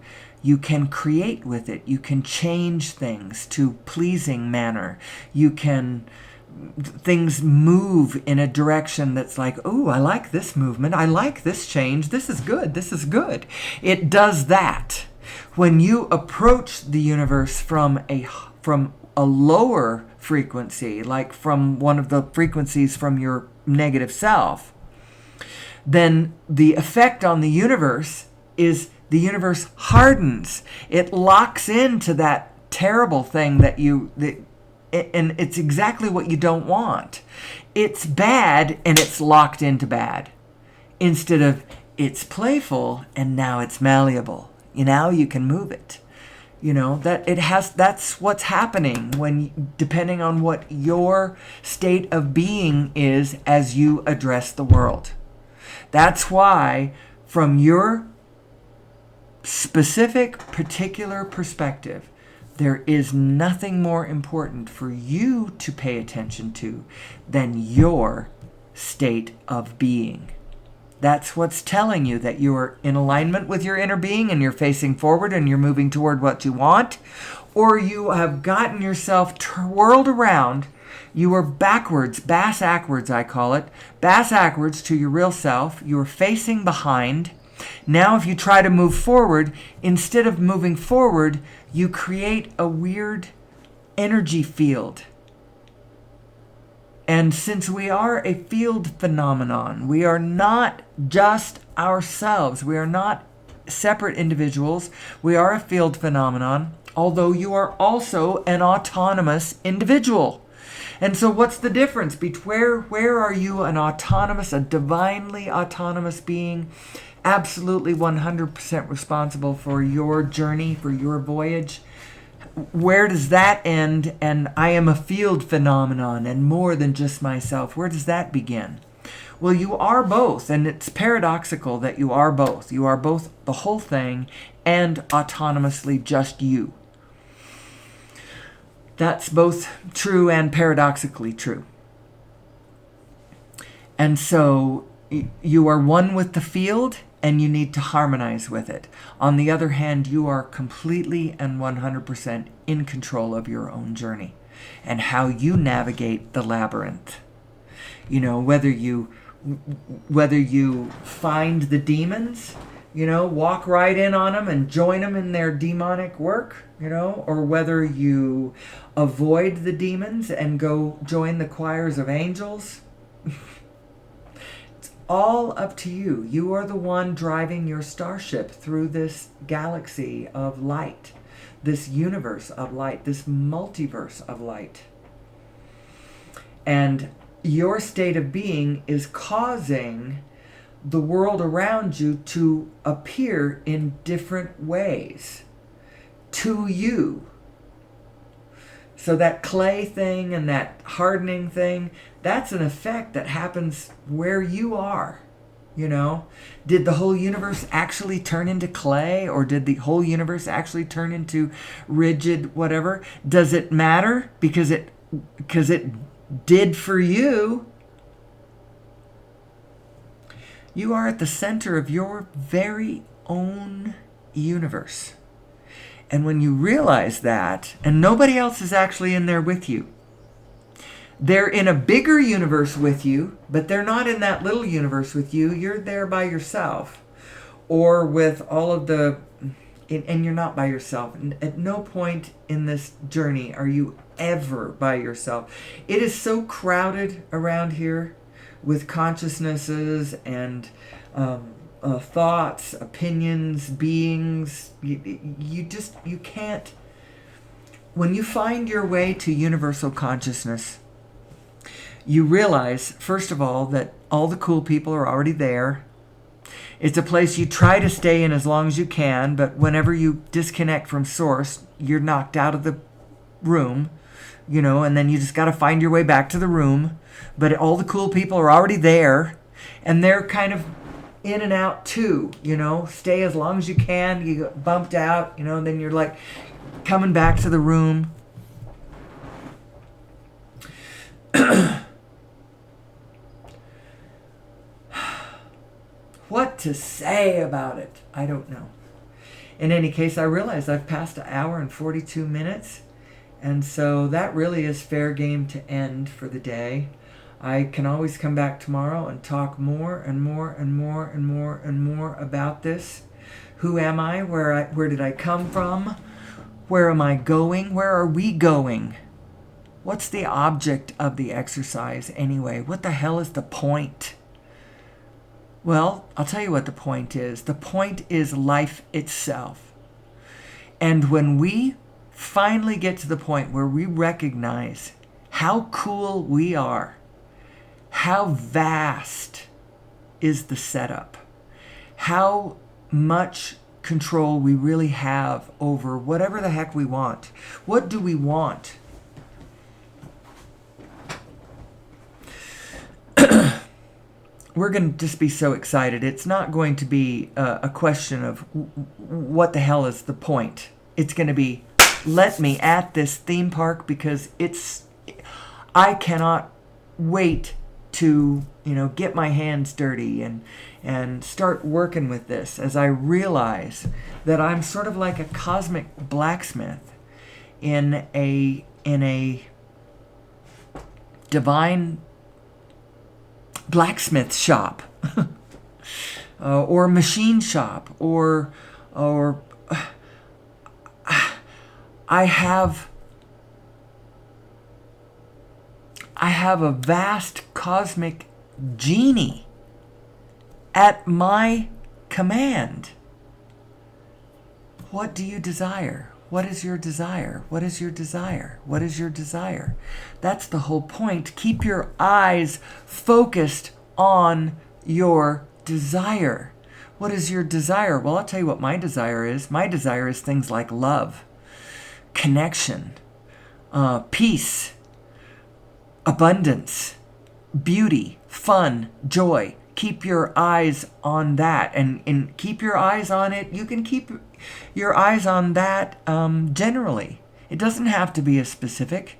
create with it. You can change things to pleasing manner. Things move in a direction that's like, oh, I like this movement. I like this change. This is good. This is good. It does that. When you approach the universe from a lower frequency, like from one of the frequencies from your negative self, then the effect on the universe is the universe hardens. It locks into that terrible thing and it's exactly what you don't want. It's bad, and it's locked into bad. Instead of it's playful, and now it's malleable. Now you can move it. That's what's happening depending on what your state of being is as you address the world. That's why, from your specific, particular perspective, there is nothing more important for you to pay attention to than your state of being. That's what's telling you that you are in alignment with your inner being, and you're facing forward and you're moving toward what you want, or you have gotten yourself twirled around. You are backwards, bass-ackwards I call it, bass-ackwards to your real self. You are facing behind. Now if you try to move forward, instead of moving forward, you create a weird energy field. And since we are a field phenomenon, we are not just ourselves. We are not separate individuals. We are a field phenomenon, although you are also an autonomous individual. And so what's the difference between where are you a divinely autonomous being, absolutely 100% responsible for your journey, for your voyage? Where does that end? And I am a field phenomenon and more than just myself. Where does that begin? Well, you are both, and it's paradoxical that you are both. You are both the whole thing and autonomously just you. That's both true and paradoxically true. And so you are one with the field, and you need to harmonize with it. On the other hand, you are completely and 100% in control of your own journey and how you navigate the labyrinth. You know, whether you find the demons, you know, walk right in on them and join them in their demonic work, you know, or whether you avoid the demons and go join the choirs of angels. It's all up to you. You are the one driving your starship through this galaxy of light, this universe of light, this multiverse of light. And your state of being is causing the world around you to appear in different ways to you. So that clay thing and that hardening thing, that's an effect that happens where you are. You know, did the whole universe actually turn into clay, or did the whole universe actually turn into rigid whatever? Does it matter? Because it did for you. You are at the center of your very own universe. And when you realize that, and nobody else is actually in there with you, they're in a bigger universe with you, but they're not in that little universe with you. You're there by yourself, or with all of the, and you're not by yourself. At no point in this journey are you ever by yourself. It is so crowded around here with consciousnesses and thoughts, opinions, beings. You can't. When you find your way to universal consciousness, you realize, first of all, that all the cool people are already there. It's a place you try to stay in as long as you can, but whenever you disconnect from source, you're knocked out of the room, you know, and then you just got to find your way back to the room. But all the cool people are already there, and they're kind of in and out too, you know. Stay as long as you can. You get bumped out, you know, and then you're like coming back to the room. What to say about it? I don't know. In any case, I realize I've passed an hour and 42 minutes, and so that really is fair game to end for the day. I can always come back tomorrow and talk more and more and more and more and more about this. Who am I? Where did I come from? Where am I going? Where are we going? What's the object of the exercise anyway? What the hell is the point? Well, I'll tell you what the point is. The point is life itself. And when we finally get to the point where we recognize how cool we are, how vast is the setup, how much control we really have over whatever the heck we want. What do we want? We're going to just be so excited. It's not going to be a question of what the hell is the point. It's going to be, let me at this theme park, because I cannot wait to, you know, get my hands dirty and start working with this, as I realize that I'm sort of like a cosmic blacksmith in a divine blacksmith shop or machine shop, or I have a vast cosmic genie at my command. What do you desire? What is your desire? What is your desire? What is your desire? That's the whole point. Keep your eyes focused on your desire. What is your desire? Well, I'll tell you what my desire is. My desire is things like love, connection, peace, abundance, beauty, fun, joy. Keep your eyes on that, and keep your eyes on it. You can keep your eyes on that generally. It doesn't have to be a specific.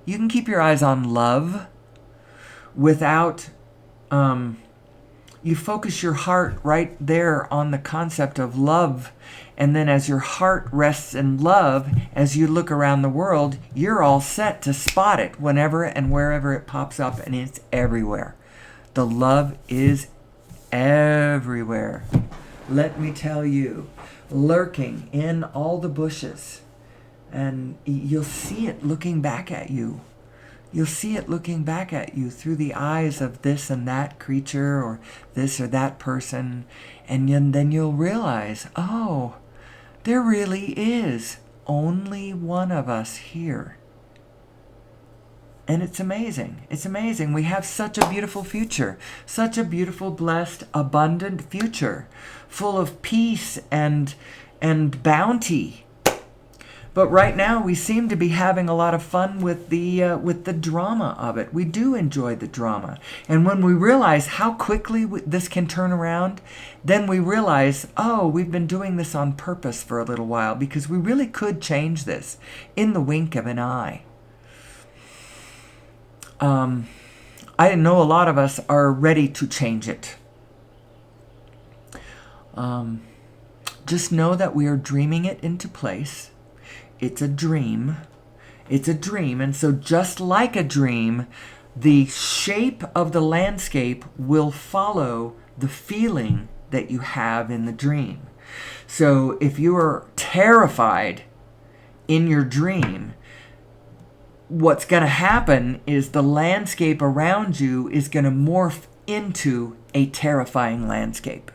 You can keep your eyes on love without, you focus your heart right there on the concept of love. And then as your heart rests in love, as you look around the world, you're all set to spot it whenever and wherever it pops up, and it's everywhere. The love is everywhere. Let me tell you, lurking in all the bushes. And you'll see it looking back at you. You'll see it looking back at you through the eyes of this and that creature or this or that person. And then you'll realize, oh, there really is only one of us here. And it's amazing. It's amazing. We have such a beautiful future. Such a beautiful, blessed, abundant future. Full of peace and bounty. But right now we seem to be having a lot of fun with the drama of it. We do enjoy the drama. And when we realize how quickly this can turn around, then we realize, oh, we've been doing this on purpose for a little while, because we really could change this in the wink of an eye. I know a lot of us are ready to change it. Just know that we are dreaming it into place. It's a dream. It's a dream. And so just like a dream, the shape of the landscape will follow the feeling that you have in the dream. So if you are terrified in your dream, what's going to happen is the landscape around you is going to morph into a terrifying landscape.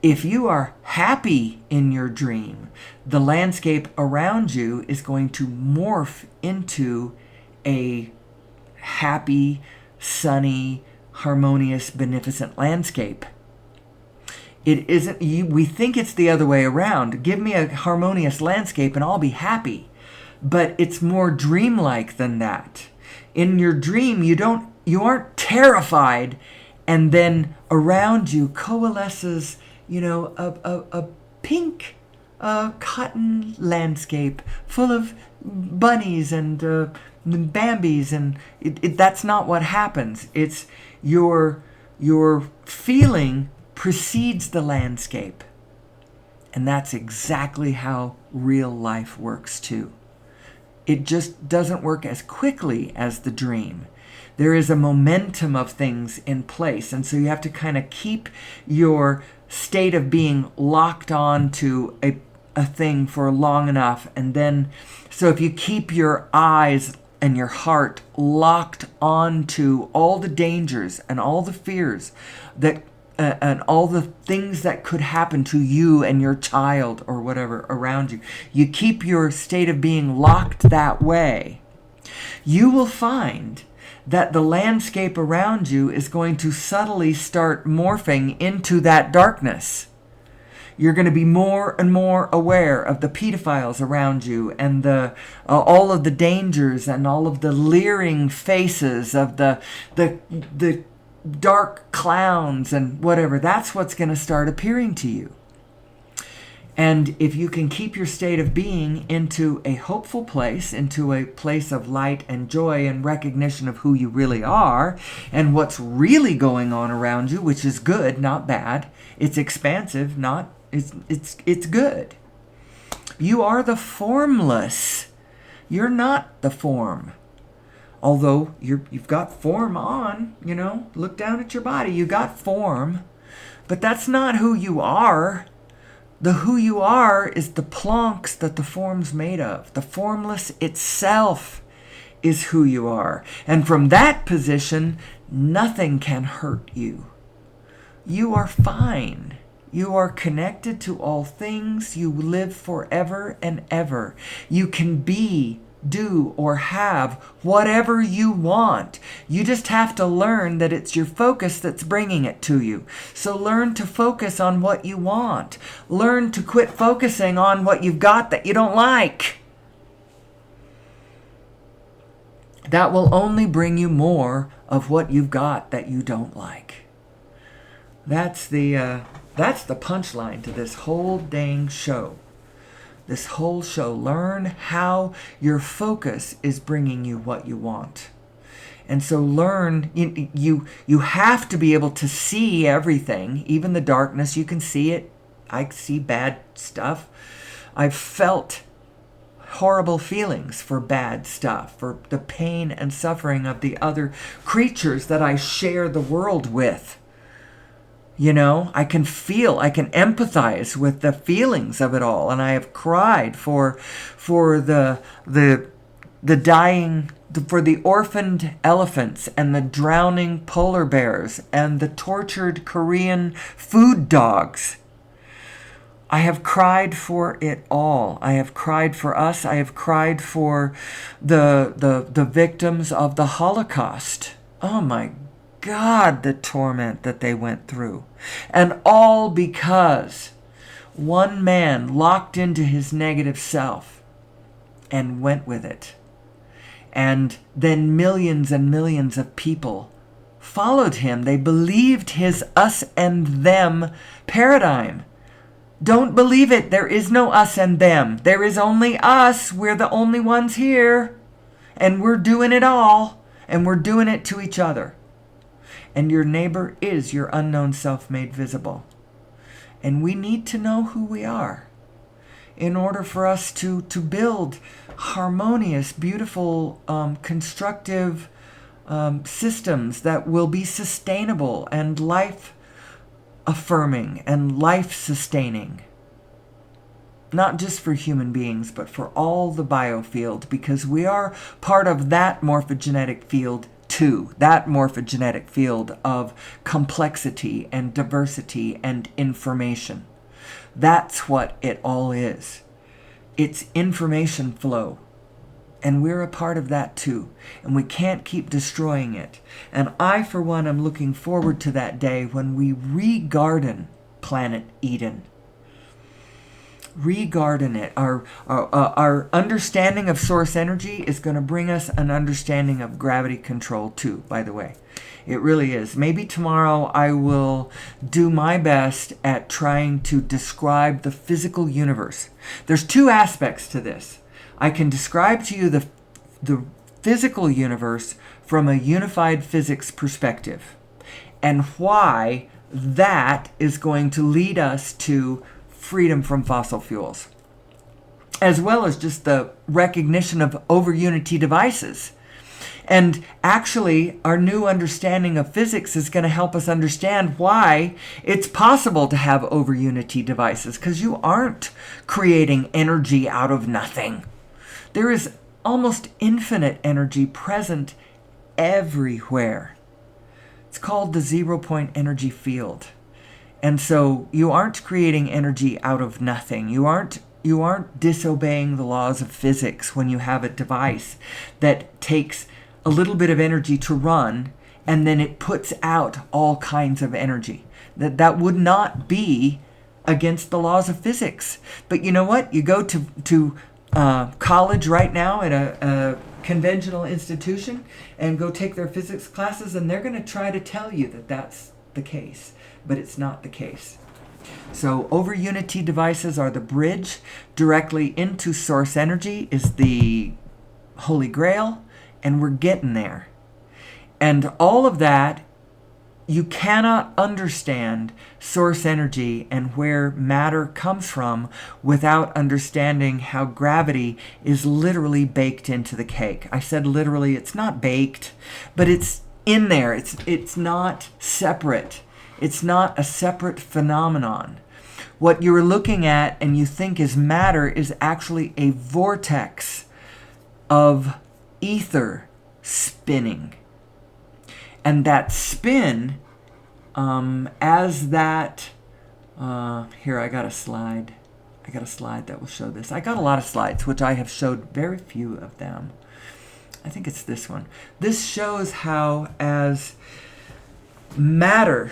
If you are happy in your dream, the landscape around you is going to morph into a happy, sunny, harmonious, beneficent landscape. It isn't, we think it's the other way around. Give me a harmonious landscape and I'll be happy. But it's more dreamlike than that. In your dream, you aren't terrified, and then around you coalesces, a pink cotton landscape full of bunnies and Bambis, and that's not what happens. It's your feeling precedes the landscape, and that's exactly how real life works too. It just doesn't work as quickly as the dream. There is a momentum of things in place, and so you have to kind of keep your state of being locked on to a thing for long enough. And then, so if you keep your eyes and your heart locked onto all the dangers and all the fears that and all the things that could happen to you and your child or whatever around you, you keep your state of being locked that way, you will find that the landscape around you is going to subtly start morphing into that darkness. You're going to be more and more aware of the pedophiles around you and the all of the dangers and all of the leering faces of the dark clowns and whatever. That's what's going to start appearing to you. And if you can keep your state of being into a hopeful place, into a place of light and joy and recognition of who you really are and what's really going on around you, which is good, not bad. It's expansive, it's good. You are the formless. You're not the form. Although you've got form on, look down at your body, you got form. But that's not who you are. The who you are is the plonks that the form's made of. The formless itself is who you are. And from that position, nothing can hurt you. You are fine. You are connected to all things. You live forever and ever. You can be, do, or have whatever you want. You just have to learn that it's your focus that's bringing it to you. So learn to focus on what you want. Learn to quit focusing on what you've got that you don't like. that will only bring you more of what you've got that you don't like. That's the punchline to this whole dang show. This whole show. Learn how your focus is bringing you what you want. And so learn, you have to be able to see everything, even the darkness. You can see it. I see bad stuff. I've felt horrible feelings for bad stuff, for the pain and suffering of the other creatures that I share the world with. I can feel, I can empathize with the feelings of it all. And I have cried for the dying, for the orphaned elephants and the drowning polar bears and the tortured Korean food dogs. I have cried for it all. I have cried for us. I have cried for the victims of the Holocaust. Oh my God, the torment that they went through. And all because one man locked into his negative self and went with it. And then millions and millions of people followed him. They believed his us and them paradigm. Don't believe it. There is no us and them. There is only us. We're the only ones here. And we're doing it all. And we're doing it to each other. And your neighbor is your unknown self made visible. And we need to know who we are in order for us to build harmonious, beautiful, constructive systems that will be sustainable and life affirming and life-sustaining. Not just for human beings, but for all the biofield, because we are part of that morphogenetic field too. That morphogenetic field of complexity and diversity and information. That's what it all is. It's information flow. And we're a part of that too. And we can't keep destroying it. And I, for one, am looking forward to that day when we re-garden planet Eden. Re-garden it. Our understanding of source energy is going to bring us an understanding of gravity control too, by the way. It really is. Maybe tomorrow I will do my best at trying to describe the physical universe. There's two aspects to this. I can describe to you the physical universe from a unified physics perspective and why that is going to lead us to freedom from fossil fuels, as well as just the recognition of over-unity devices. And actually, our new understanding of physics is going to help us understand why it's possible to have over-unity devices, because you aren't creating energy out of nothing. There is almost infinite energy present everywhere. It's called the zero-point energy field. And so you aren't creating energy out of nothing. You aren't disobeying the laws of physics when you have a device that takes a little bit of energy to run and then it puts out all kinds of energy. That would not be against the laws of physics. But you know what? You go to college right now at a conventional institution and go take their physics classes, and they're going to try to tell you that that's the case, but it's not the case. So over-unity devices are the bridge. Directly into source energy is the Holy Grail, and we're getting there. And all of that, you cannot understand source energy and where matter comes from without understanding how gravity is literally baked into the cake. I said literally, it's not baked, but it's in there. It's not separate. It's not a separate phenomenon. What you're looking at and you think is matter is actually a vortex of ether spinning. And that spin, as that, here I got a slide. That will show this. I got a lot of slides, which I have showed very few of them. I think it's this one. This shows how as matter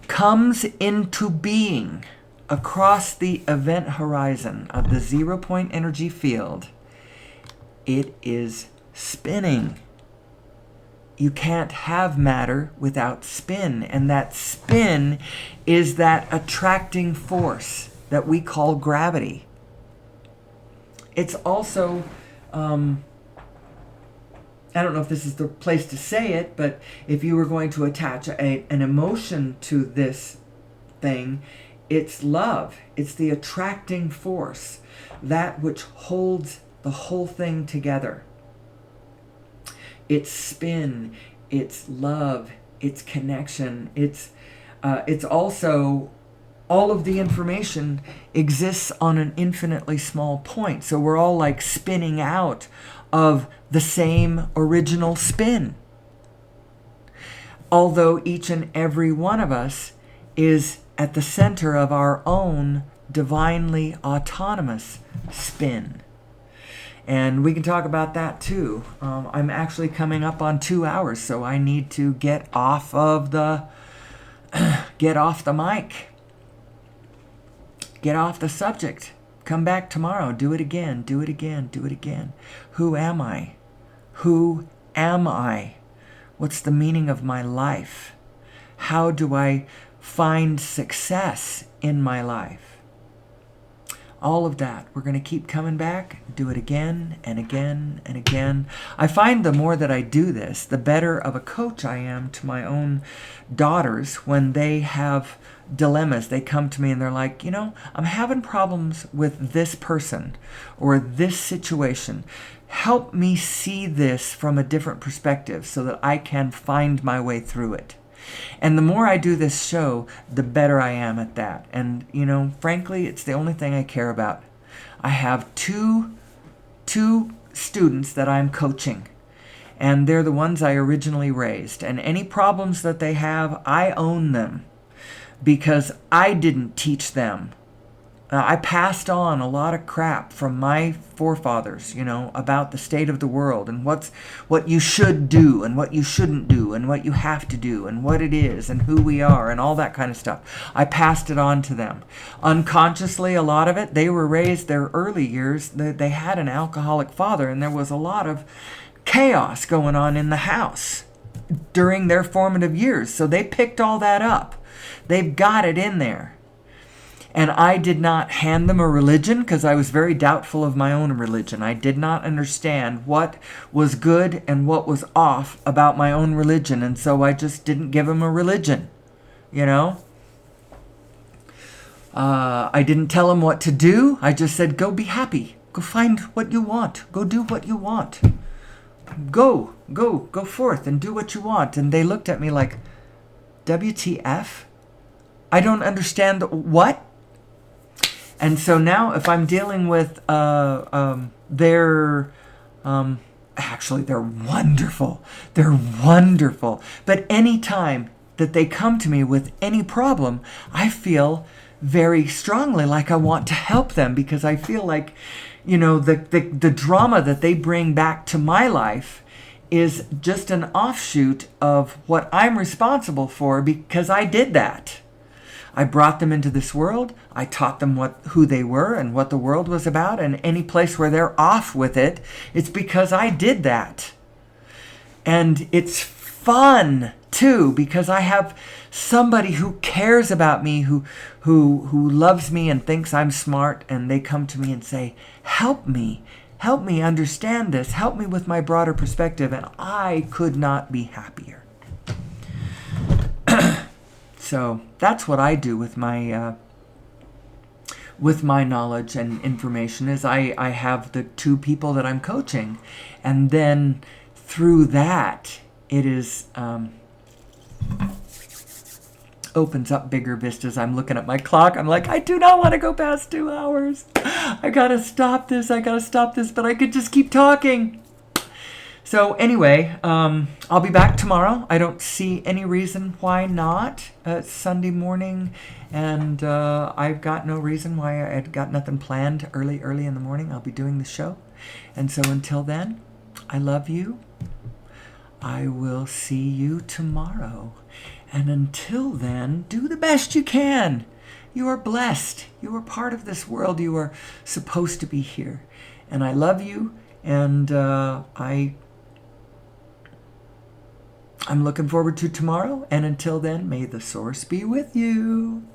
comes into being across the event horizon of the zero-point energy field, it is spinning. you can't have matter without spin. And that spin is that attracting force that we call gravity. It's also, I don't know if this is the place to say it, but if you were going to attach an emotion to this thing, it's love. It's the attracting force, that which holds the whole thing together. It's spin, it's love, it's connection, it's also, all of the information exists on an infinitely small point. So we're all like spinning out of the same original spin. Although each and every one of us is at the center of our own divinely autonomous spin. And we can talk about that too. I'm actually coming up on 2 hours, so I need to get off the mic. Get off the subject. Come back tomorrow. Do it again. Do it again. Do it again. Who am I? Who am I? What's the meaning of my life? How do I find success in my life? All of that. We're going to keep coming back, do it again and again and again. I find the more that I do this, the better of a coach I am to my own daughters when they have dilemmas. They come to me and they're like, I'm having problems with this person or this situation. Help me see this from a different perspective so that I can find my way through it. And the more I do this show, the better I am at that. And, frankly, it's the only thing I care about. I have two students that I'm coaching, and they're the ones I originally raised. And any problems that they have, I own them because I didn't teach them. I passed on a lot of crap from my forefathers, about the state of the world and what you should do and what you shouldn't do and what you have to do and what it is and who we are and all that kind of stuff. I passed it on to them. Unconsciously, a lot of it, they were raised their early years. They had an alcoholic father, and there was a lot of chaos going on in the house during their formative years. So they picked all that up. They've got it in there. And I did not hand them a religion because I was very doubtful of my own religion. I did not understand what was good and what was off about my own religion. And so I just didn't give them a religion, I didn't tell them what to do. I just said, go be happy. Go find what you want. Go do what you want. Go forth and do what you want. And they looked at me like, WTF? I don't understand what? And so now if I'm dealing with actually they're wonderful. They're wonderful. But any time that they come to me with any problem, I feel very strongly like I want to help them because I feel like, the drama that they bring back to my life is just an offshoot of what I'm responsible for because I did that. I brought them into this world. I taught them who they were and what the world was about. And any place where they're off with it, it's because I did that. And it's fun too because I have somebody who cares about me, who loves me and thinks I'm smart, and they come to me and say, "Help me understand this. Help me with my broader perspective." And I could not be happier. So that's what I do with my knowledge and information is I have the two people that I'm coaching, and then through that it is opens up bigger vistas. I'm looking at my clock. I'm like, I do not want to go past 2 hours. I gotta stop this, but I could just keep talking. So anyway, I'll be back tomorrow. I don't see any reason why not. It's Sunday morning, and I've got no reason why. I've got nothing planned early in the morning. I'll be doing the show. And so until then, I love you. I will see you tomorrow. And until then, do the best you can. You are blessed. You are part of this world. You are supposed to be here. And I love you, and I'm looking forward to tomorrow. And until then, may the source be with you.